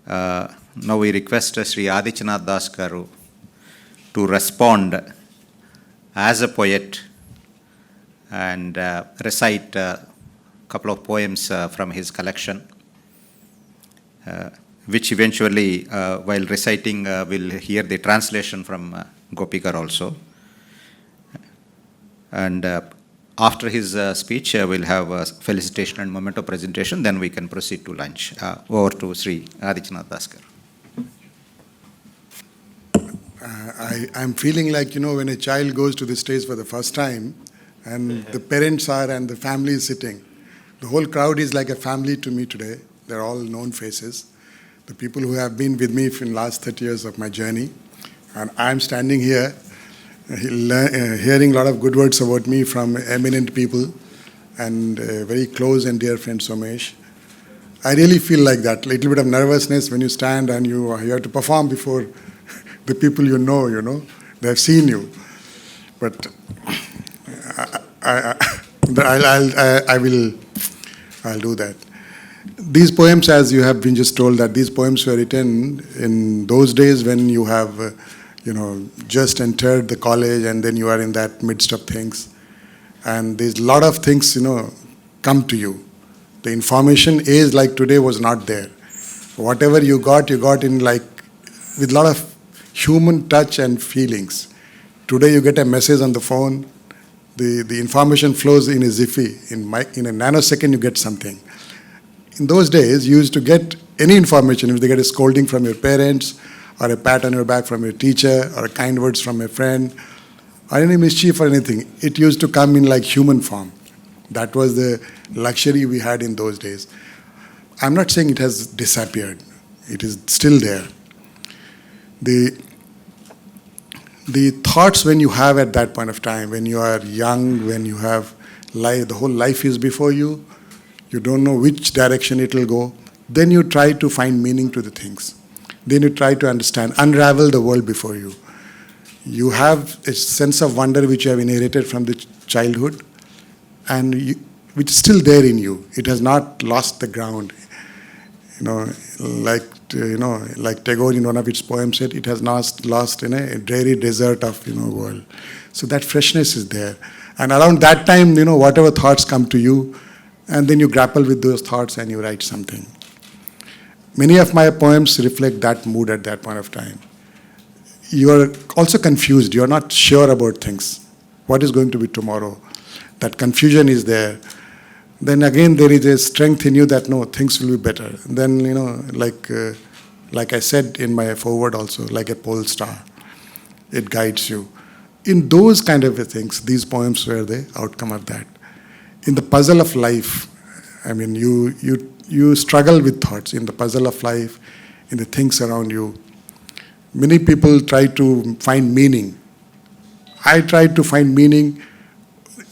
Now we request Sri Adityanath Das Garu to respond as a poet and recite a couple of poems from his collection. which eventually, while reciting, we'll hear the translation from Gopikar also. And after his speech, we'll have a felicitation and memento presentation, then we can proceed to lunch. Over to Sri Adityanath Das. I'm feeling like, when a child goes to the stage for the first time and the parents are and the family is sitting, the whole crowd is like a family to me today. They're all known faces. The people who have been with me for the last 30 years of my journey. And I'm standing here hearing a lot of good words about me from eminent people and very close and dear friend Somesh. I really feel like that, little bit of nervousness when you stand and you have to perform before the people you know, they have seen you. But I'll do that. These poems, as you have been just told, that these poems were written in those days when you have, just entered the college and then you are in that midst of things. And there's a lot of things, come to you. The information age like today was not there. Whatever you got in like, with a lot of human touch and feelings. Today you get a message on the phone, the information flows in a jiffy. In a nanosecond you get something. In those days, you used to get any information. If they get a scolding from your parents, or a pat on your back from your teacher, or a kind words from a friend, or any mischief or anything, it used to come in like human form. That was the luxury we had in those days. I'm not saying it has disappeared. It is still there. The thoughts when you have at that point of time, when you are young, when you have life, the whole life is before you, you don't know which direction it will go, then you try to find meaning to the things. Then you try to understand, unravel the world before you. You have a sense of wonder which you have inherited from the childhood, and which is still there in you. It has not lost the ground. Like Tagore in one of its poems said, it has not lost in a dreary desert of world. So that freshness is there. And around that time, whatever thoughts come to you, and then you grapple with those thoughts and you write something. Many of my poems reflect that mood at that point of time. You are also confused. You are not sure about things. What is going to be tomorrow? That confusion is there. Then again, there is a strength in you that, no, things will be better. Then, like I said in my foreword also, like a pole star, it guides you. In those kind of things, these poems were the outcome of that. In the puzzle of life, you struggle with thoughts. In the puzzle of life, in the things around you, many people try to find meaning. I tried to find meaning,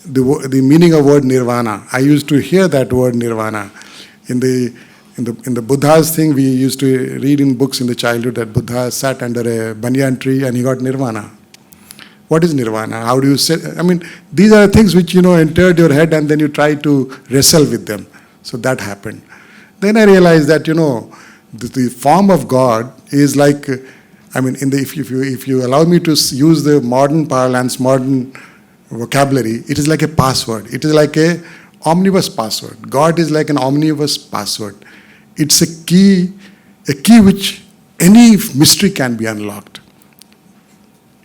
the meaning of word nirvana. I used to hear that word nirvana. In the Buddha's thing, we used to read in books in the childhood that Buddha sat under a banyan tree and he got nirvana. What is nirvana? How do you say? These are things which, entered your head and then you try to wrestle with them. So that happened. Then I realized that, the form of God is like, if you allow me to use the modern parlance, modern vocabulary, it is like a password. It is like a omnibus password. God is like an omnibus password. It's a key which any mystery can be unlocked.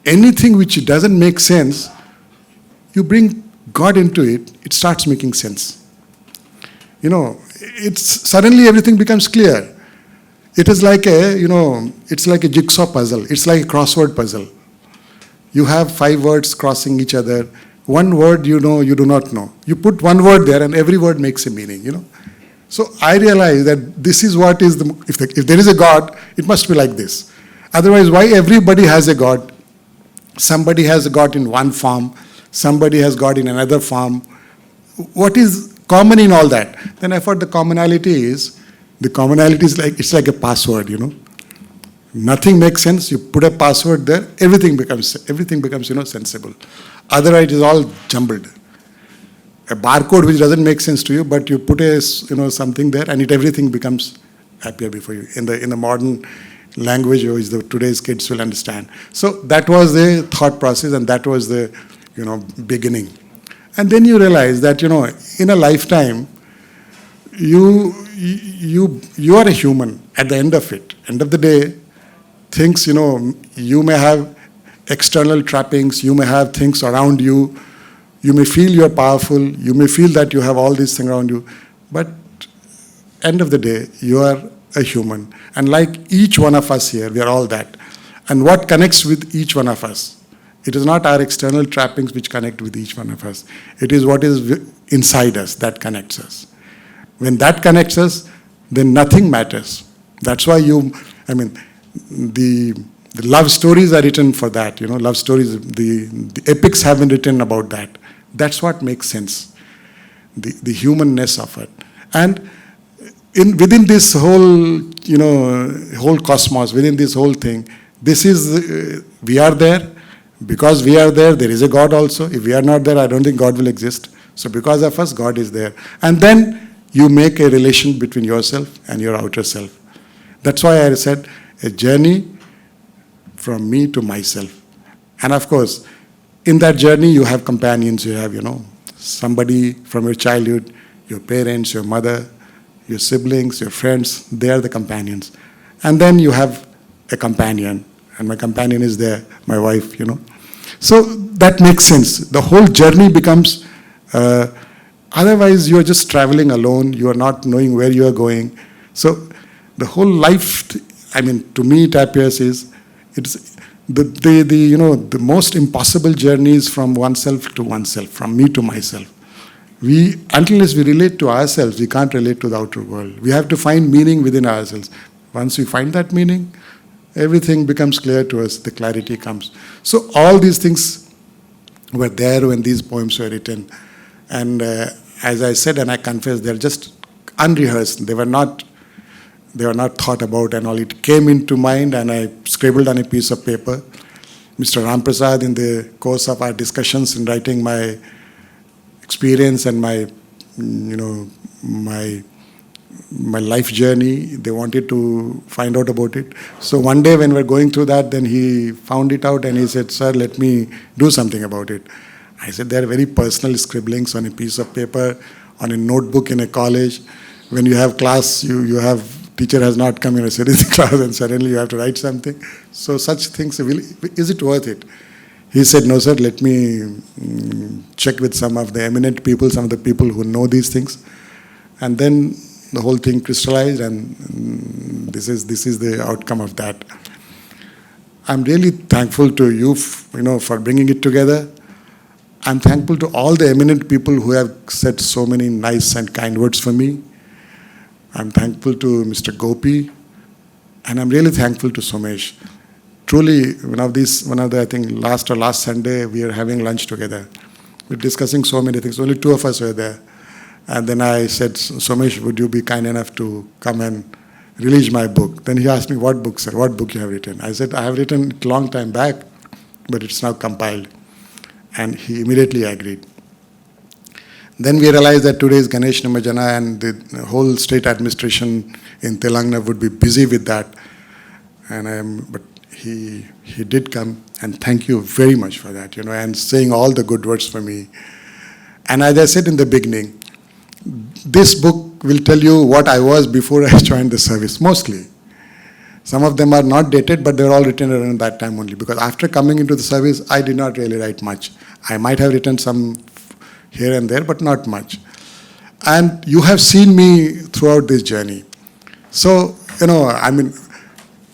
Anything which doesn't make sense, you bring God into it, it starts making sense. It's suddenly everything becomes clear. It is like it's like a jigsaw puzzle. It's like a crossword puzzle. You have 5 words crossing each other. One word you do not know. You put one word there and every word makes a meaning, So I realized that this is what is if there is a God, it must be like this. Otherwise, why everybody has a God? Somebody has a God in one form, somebody has God in another form. What is common in all that? Then I thought the commonality is like, it's like a password, Nothing makes sense. You put a password there, everything becomes sensible. Otherwise, it is all jumbled. A barcode which doesn't make sense to you, but you put something there, and everything becomes appear before you in the modern language which today's kids will understand. So that was the thought process, and that was the beginning. And then you realize that in a lifetime, you you are a human at the end of it. End of the day, things, you may have external trappings, you may have things around you, you may feel you're powerful, you may feel that you have all these things around you, but end of the day, you are a human. And like each one of us here, we are all that. And what connects with each one of us? It is not our external trappings which connect with each one of us. It is what is inside us that connects us. When that connects us, then nothing matters. That's why the love stories are written for that. Love stories, the epics have been written about that. That's what makes sense, the humanness of it. And within this whole, whole cosmos, within this whole thing, this is, we are there. Because we are there, there is a God also. If we are not there, I don't think God will exist. So because of us, God is there. And then you make a relation between yourself and your outer self. That's why I said a journey from me to myself. And of course, in that journey, you have companions. You have, somebody from your childhood, your parents, your mother, your siblings, your friends. They are the companions. And then you have a companion. And my companion is there, my wife, So that makes sense. The whole journey becomes, otherwise you're just traveling alone. You are not knowing where you are going. So the whole life, to me it appears it's the most impossible journey is from oneself to oneself, from me to myself. Unless we relate to ourselves, we can't relate to the outer world. We have to find meaning within ourselves. Once we find that meaning, everything becomes clear to us, the clarity comes. So all these things were there when these poems were written. And as I said, and I confess, they're just unrehearsed. They were not thought about and all. It came into mind and I scribbled on a piece of paper. Mr. Ramprasad, in the course of our discussions in writing my experience and my life journey, they wanted to find out about it. So one day when we're going through that, then he found it out and he said, "Sir, let me do something about it." I said, "There are very personal scribblings on a piece of paper, on a notebook in a college. When you have class, teacher has not come in, sit in the class and suddenly you have to write something. So such things, is it worth it?" He said, "No, sir, let me check with some of the eminent people, some of the people who know these things." And then the whole thing crystallized, and this is the outcome of that. I'm really thankful to you, for bringing it together. I'm thankful to all the eminent people who have said so many nice and kind words for me. I'm thankful to Mr. Gopi, and I'm really thankful to Somesh. Truly, I think last Sunday, we were having lunch together. We're discussing so many things. Only two of us were there. And then I said, "Somesh, would you be kind enough to come and release my book?" Then he asked me, "What book, sir? What book you have written?" I said, "I have written it a long time back, but it's now compiled." And he immediately agreed. Then we realized that today is Ganesh Nimajana and the whole state administration in Telangana would be busy with that. But he did come, and thank you very much for that, and saying all the good words for me. And as I said in the beginning, this book will tell you what I was before I joined the service, mostly. Some of them are not dated, but they're all written around that time only. Because after coming into the service, I did not really write much. I might have written some here and there, but not much. And you have seen me throughout this journey. So,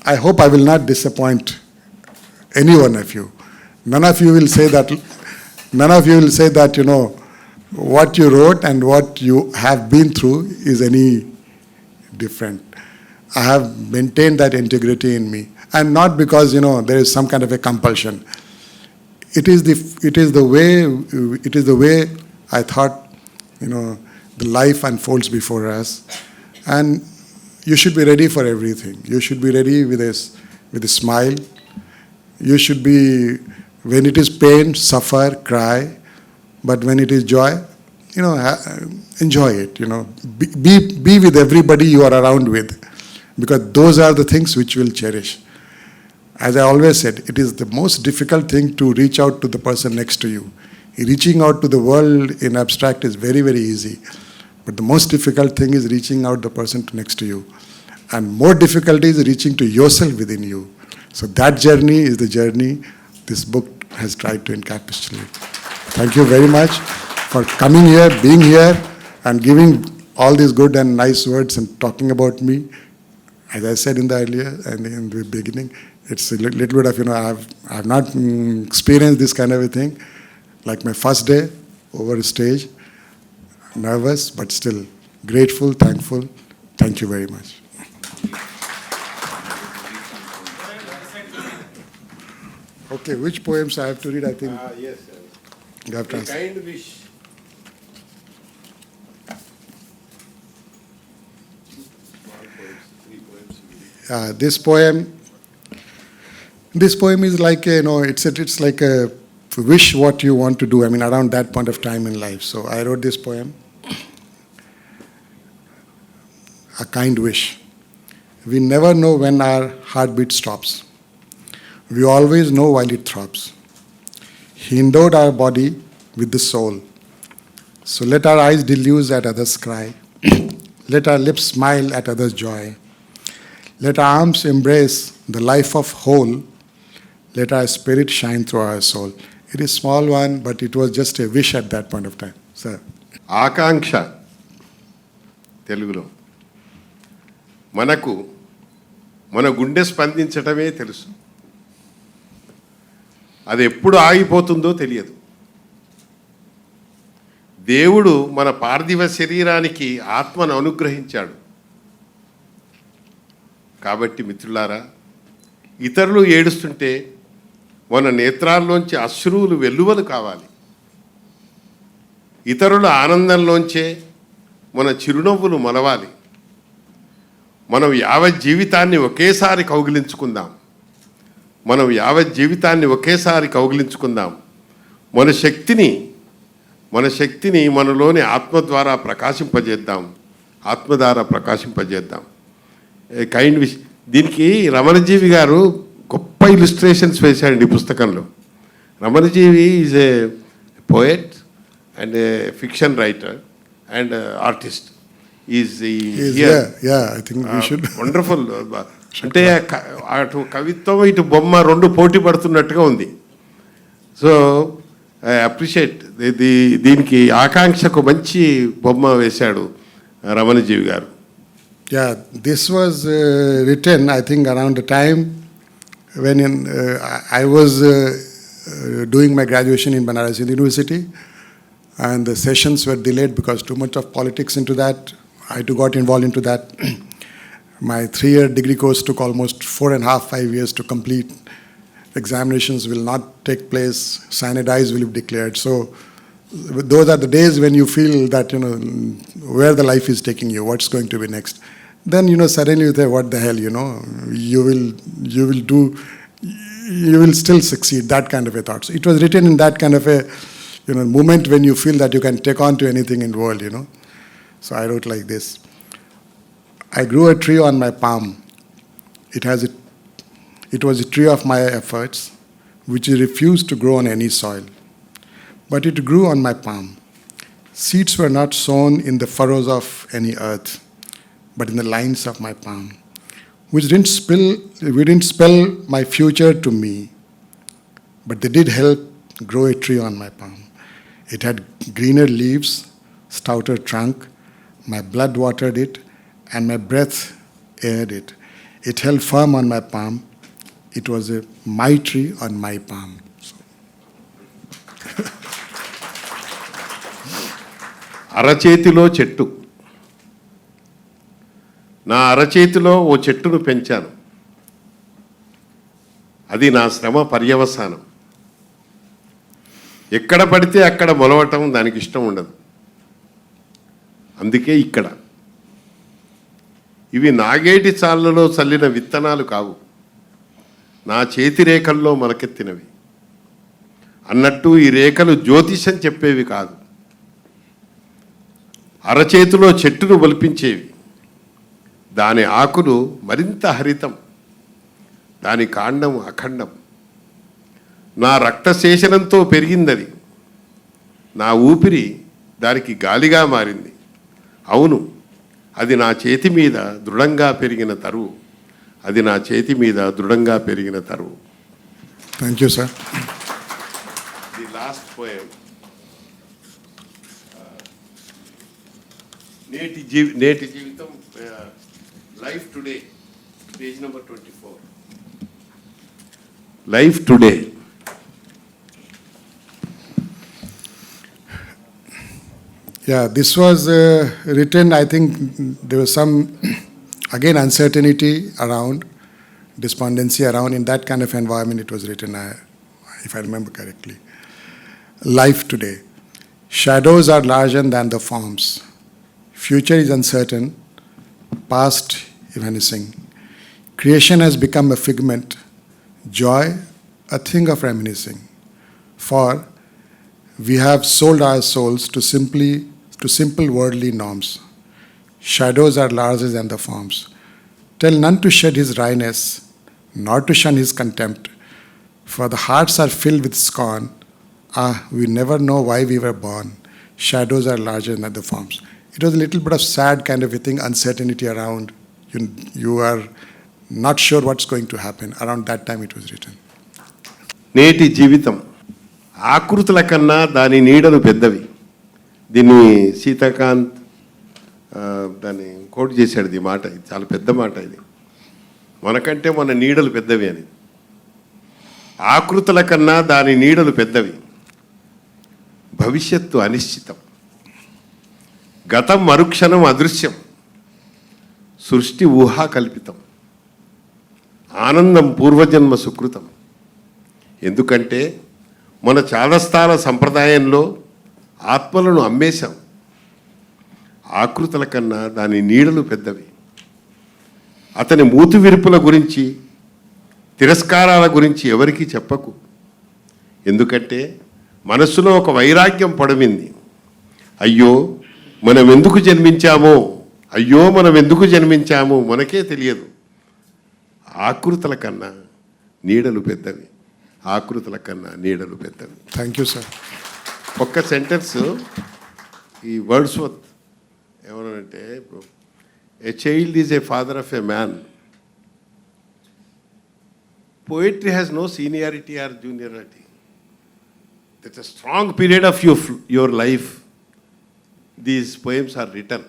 I hope I will not disappoint any one of you. None of you will say that, what you wrote and what you have been through is any different. I have maintained that integrity in me, and not because there is some kind of a compulsion. It is the way I thought the life unfolds before us, and you should be ready for everything. You should be ready with a smile. You should be, when it is pain, suffer, cry. But when it is joy, enjoy it. Be with everybody you are around with, because those are the things which you will cherish. As I always said, it is the most difficult thing to reach out to the person next to you. Reaching out to the world in abstract is very, very easy. But the most difficult thing is reaching out the person next to you. And more difficulty is reaching to yourself within you. So that journey is the journey this book has tried to encapsulate. Thank you very much for coming here, being here, and giving all these good and nice words and talking about me. As I said in the earlier and in the beginning, it's a little bit of, I have not experienced this kind of a thing. Like my first day over a stage, nervous, but still grateful, thankful. Thank you very much. Okay, which poems I have to read, I think. Yes. You have to A ask. kind wish. This poem is like, it's like a wish what you want to do, around that point of time in life. So I wrote this poem, A Kind Wish. We never know when our heartbeat stops. We always know while it throbs. He endowed our body with the soul. So let our eyes deluge at others' cry. Let our lips smile at others' joy. Let our arms embrace the life of whole. Let our spirit shine through our soul. It is a small one, but it was just a wish at that point of time. Sir. ఆకాంక్ష తెలుగులో మనకు మన గుండె స్పందించటమే తెలుసు. అది ఎప్పుడు ఆగిపోతుందో తెలియదు. దేవుడు మన పార్థివ శరీరానికి ఆత్మను అనుగ్రహించాడు. కాబట్టి మిత్రులారా, ఇతరులు ఏడుస్తుంటే మన నేత్రాల్లోంచి అశ్రువులు వెల్లువలు కావాలి. ఇతరుల ఆనందంలోంచే మన చిరునవ్వులు మొలవాలి. మనం యావత్ జీవితాన్ని ఒకేసారి కౌగిలించుకుందాం. మన శక్తిని మనలోని ఆత్మ ద్వారా ప్రకాశింపజేద్దాం. Kind wish. దీనికి రమణజీవి గారు గొప్ప ఇలిస్ట్రేషన్స్ వేశారండి ఈ పుస్తకంలో. Ramanajeevi is a poet and a fiction writer and artist. Wonderful. అంటే అటు కవిత్వం ఇటు బొమ్మ రెండు పోటీ పడుతున్నట్టుగా ఉంది. So I appreciate. దీనికి ఆకాంక్షకు మంచి బొమ్మ వేశాడు రమణజీవి గారు. Yeah, this was written, I think, around the time when I was doing my graduation in Banaras University, and the sessions were delayed because too much of politics into that. I too got involved into that. My 3-year degree course took almost 4.5-5 years to complete. Examinations will not take place. Standardized will be declared. So those are the days when you feel that, where the life is taking you, what's going to be next. Then, suddenly you say, what the hell, you will still succeed, that kind of a thought. So it was written in that kind of a, moment when you feel that you can take on to anything in the world, So I wrote like this. I grew a tree on my palm. It was a tree of my efforts, which refused to grow on any soil. But it grew on my palm. Seeds were not sown in the furrows of any earth, but in the lines of my palm, which didn't spell my future to me, but they did help grow a tree on my palm. It had greener leaves, stouter trunk, my blood watered it, and my breath aired it. It held firm on my palm. It was my tree on my palm. అరచేతిలో చెట్టు. నా అరచేతిలో ఓ చెట్టును పెంచాను. అది నా శ్రమ పర్యవసానం. ఎక్కడ పడితే అక్కడ మొలవటం దానికి ఇష్టం ఉండదు. అందుకే ఇక్కడ. ఇవి నాగేటి చాళ్ళలో చల్లిన విత్తనాలు కావు, నా చేతి రేఖల్లో మొలకెత్తినవి. అన్నట్టు ఈ రేఖలు జ్యోతిషం చెప్పేవి కాదు, అరచేతిలో చెట్టును బలిపించేవి. దాని ఆకులు మరింత హరితం, దాని కాండం అఖండం. నా రక్తశేషనంతో పెరిగిందది, నా ఊపిరి దానికి గాలిగా మారింది. అవును, అది నా చేతి మీద దృఢంగా పెరిగిన తరువు. అది నా చేతి మీద దృఢంగా పెరిగిన తరువు. Thank you, sir. The last poem. నేటి జీవితం, life today, page number 24. Life today. Yeah, this was written, I think there was some, again, uncertainty around, despondency around. In that kind of environment, it was written, if I remember correctly. Life today. Shadows are larger than the forms. Future is uncertain, past evanescing. Creation has become a figment, joy a thing of reminiscing. For we have sold our souls to simple worldly norms. Shadows are larger than the forms. Tell none to shed his wryness, nor to shun his contempt. For the hearts are filled with scorn. Ah, we never know why we were born. Shadows are larger than the forms. It was a little bit of sad kind of a thing, uncertainty around. You are not sure what's going to happen. Around that time it was written. నేటి జీవితం ఆకృతుల కన్నా దాని నీడలు పెద్దవి. దీన్ని సీతాకాంత్ దాన్ని coat చేశాడు. ఈ మాట, ఇది చాలా పెద్ద మాట. ఇది మనకంటే మన నీడలు పెద్దవి అని. ఆకృతుల కన్నా దాని నీడలు పెద్దవి. భవిష్యత్తు అనిశ్చితం. గతం మరుక్షణం అదృశ్యం. సృష్టి ఊహాకల్పితం. ఆనందం పూర్వజన్మ సుకృతం. ఎందుకంటే మన చాదస్తాల సంప్రదాయంలో ఆత్మలను అమ్మేశాం. ఆకృతుల కన్నా దాని నీడలు పెద్దవి. అతని మూతు విరుపుల గురించి, తిరస్కారాల గురించి ఎవరికీ చెప్పకు. ఎందుకంటే మనస్సులో ఒక వైరాగ్యం పడమింది. అయ్యో మనం ఎందుకు జన్మించామో, అయ్యో మనం ఎందుకు జన్మించామో మనకే తెలియదు. ఆకృతుల కన్నా నీడలు పెద్దవి. ఆకృతుల కన్నా నీడలు పెద్దవి. Thank you, sir. ఒక్క సెంటెన్స్ ఈ వర్డ్స్వర్త్ ఏమనంటే, a child is a father of A man. Poetry has no seniority or juniority. That's a strong period of your life. These poems are written.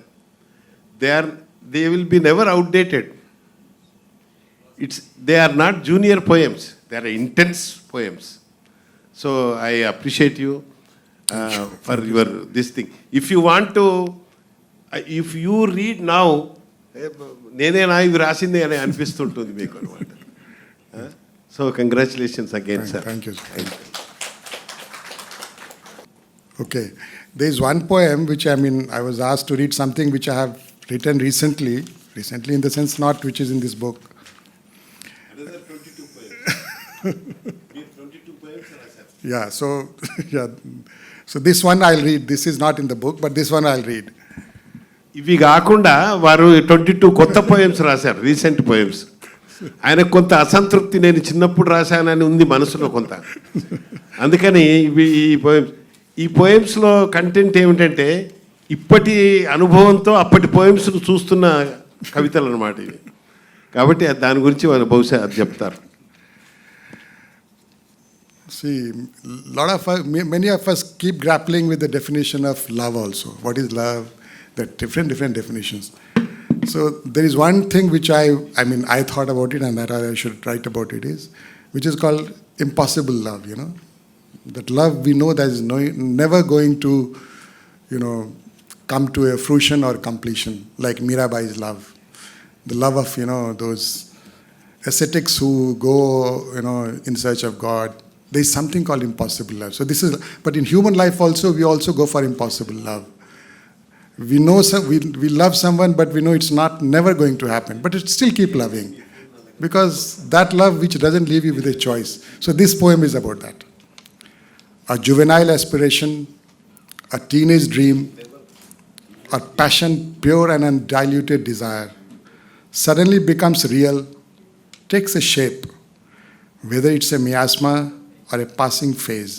They will be never outdated. They are not junior poems. They are intense poems. So I appreciate you for this thing. If you want to, if you read now, నేనేనా ఇవి రాసిందే అని అనిపిస్తుంటుంది మీకు అనమాట. So congratulations again, sir. Thank you, sir. Okay. There is one poem which, I was asked to read something which I have written recently in the sense not which is in this book. Another 22 poems. 22 poems, sir. Yeah, so this one I'll read. This is not in the book, but this one I'll read. ఇవి కాకుండా వారు 22 కొత్త poems రాశారు, recent poems. ఆయనకు కొంత అసంతృప్తి, నేను చిన్నప్పుడు రాశానని ఉంది మనసులో కొంత. అందుకని ఈ పోయమ్స్లో కంటెంట్ ఏమిటంటే ఇప్పటి అనుభవంతో అప్పటి పోయమ్స్ను చూస్తున్న కవితలు అన్నమాట ఇవి. కాబట్టి దాని గురించి వాళ్ళు బహుశా అది చెప్తారు. See, many of us keep grappling with the definition of love also. What is love? There are different definitions. So there is one thing which I thought about it, and that I should write about it, which is called impossible love, That love we know that is never going to, come to a fruition or completion, like Mirabai's love. The love of, those ascetics who go, in search of God. There is something called impossible love. So but in human life also, we also go for impossible love. We know we love someone, but we know it's never going to happen. But it still keep loving, because that love which doesn't leave you with a choice. So this poem is about that. A juvenile aspiration, a teenage dream, a passion, pure and undiluted desire, suddenly becomes real, takes a shape, whether it's a miasma or a passing phase,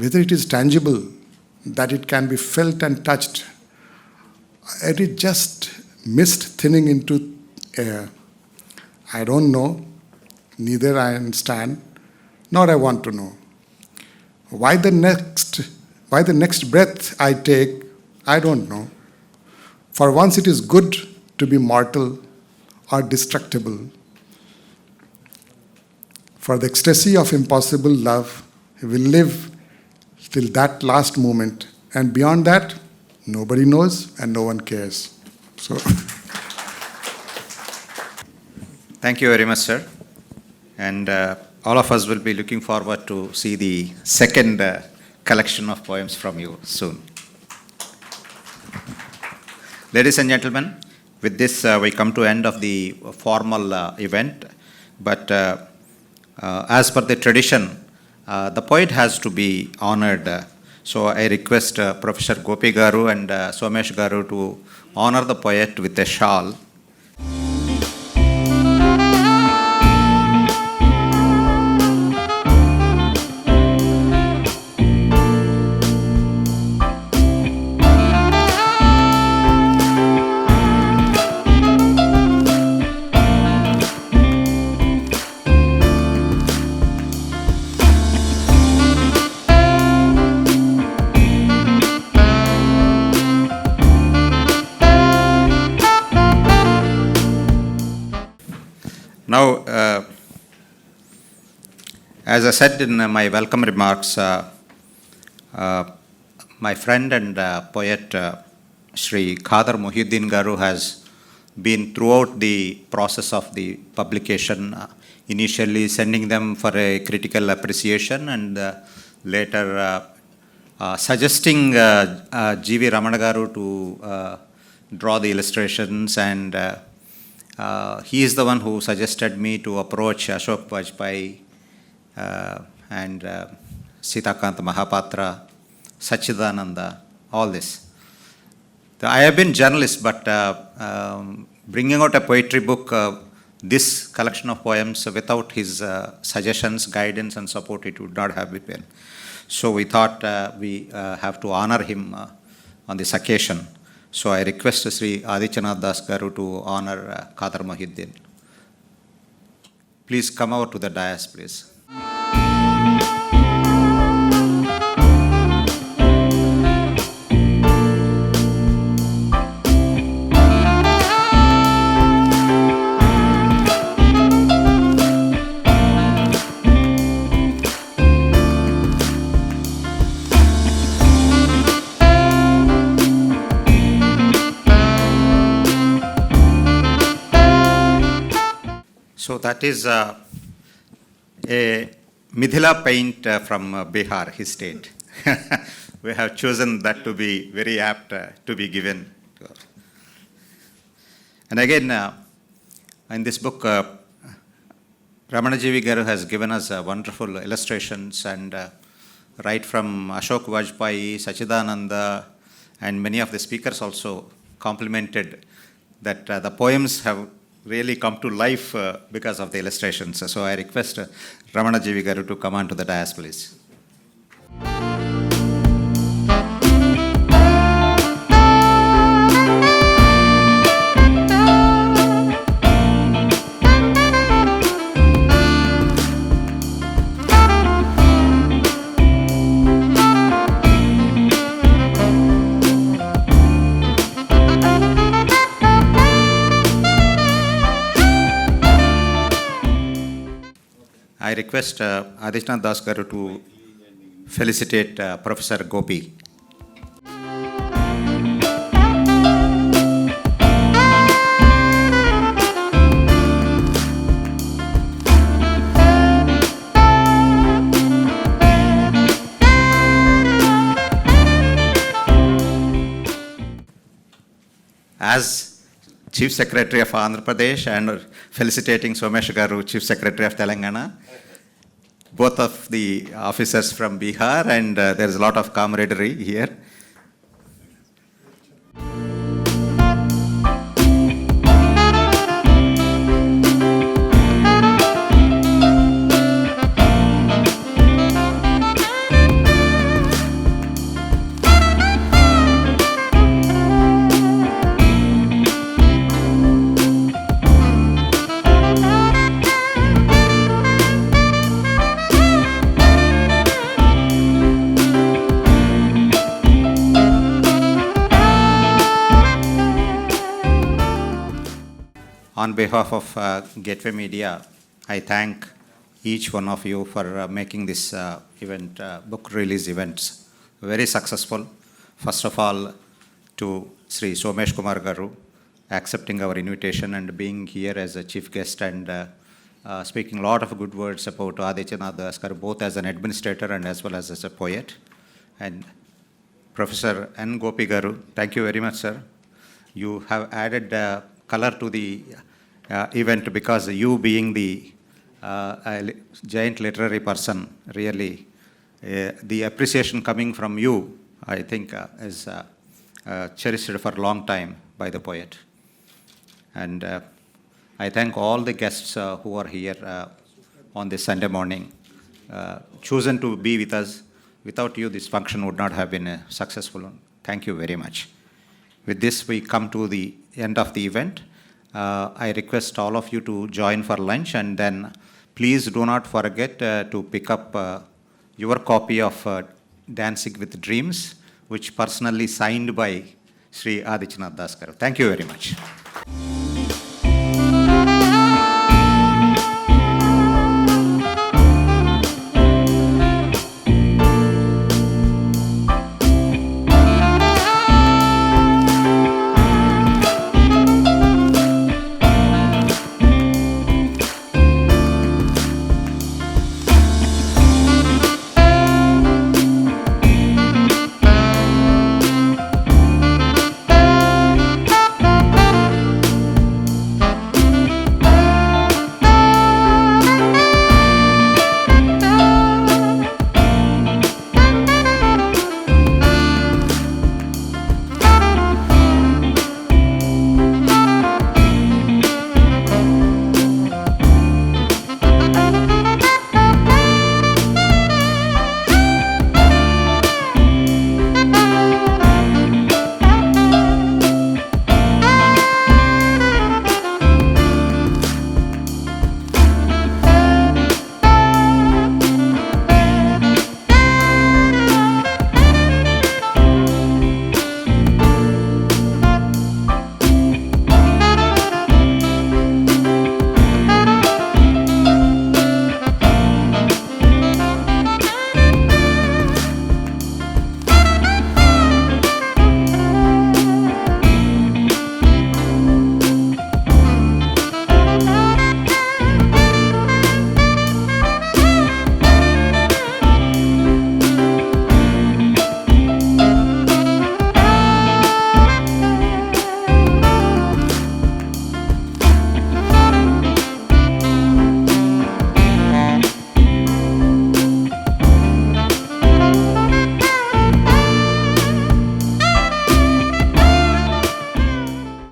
whether it is tangible, that it can be felt and touched, It is just mist thinning into air. I don't know, neither I understand, nor I want to know. Why the next breath I take, I don't know. For once it is good to be mortal or destructible. For the ecstasy of impossible love will live till that last moment, and beyond that, nobody knows and no one cares. So, Thank you very much, sir. And all of us will be looking forward to see the second collection of poems from you soon. Ladies and gentlemen, with this we come to end of the formal event. But as per the tradition, the poet has to be honored. So I request Professor Gopi Garu and Somesh Garu to honor the poet with a shawl. Now, as I said in my welcome remarks, my friend and poet Sri Khadar Mohiuddin Garu has been throughout the process of the publication, initially sending them for a critical appreciation and later suggesting G.V. Ramana Garu to draw the illustrations, and he is the one who suggested me to approach Ashok Vajpayee and Sitakant Mahapatra, Sachidananda, all this. I have been journalist, but bringing out a poetry book, this collection of poems, without his suggestions, guidance and support, it would not have been. So we thought we have to honor him on this occasion. So I request Sri Adityanath Das Garu to honor Khadar Mohiuddin. Please come over to the dais, please. So that is a Mithila paint from Bihar, his state. We have chosen that to be very apt to be given. And again, in this book, Ramana G.V. Garu has given us wonderful illustrations, and right from Ashok Vajpayee, Sachidananda, and many of the speakers also complimented that the poems have really come to life because of the illustrations. So I request Ramana G.V. Garu to come on to the dais, please. I request Adityanath Das Garu to felicitate Professor Gopi. As Chief Secretary of Andhra Pradesh and felicitating Somesh Garu, Chief Secretary of Telangana, both of the officers from Bihar, and there is a lot of camaraderie here. On behalf of Gateway Media, I thank each one of you for making this event, book release events, very successful. First of all, to Sri Somesh Kumar Garu, accepting our invitation and being here as a chief guest and speaking a lot of good words about Adityanath Das Garu, both as an administrator and as well as a poet. And Professor N. Gopi Garu, thank you very much, sir. You have added color to the event because you being the giant literary person, really, the appreciation coming from you, I think, is cherished for a long time by the poet. And I thank all the guests who are here on this Sunday morning, chosen to be with us. Without you, this function would not have been a successful one. Thank you very much. With this, we come to the end of the event. I request all of you to join for lunch, and then please do not forget to pick up your copy of Dancing with Dreams, which personally signed by Sri Adityanath Das Garu. Thank you very much.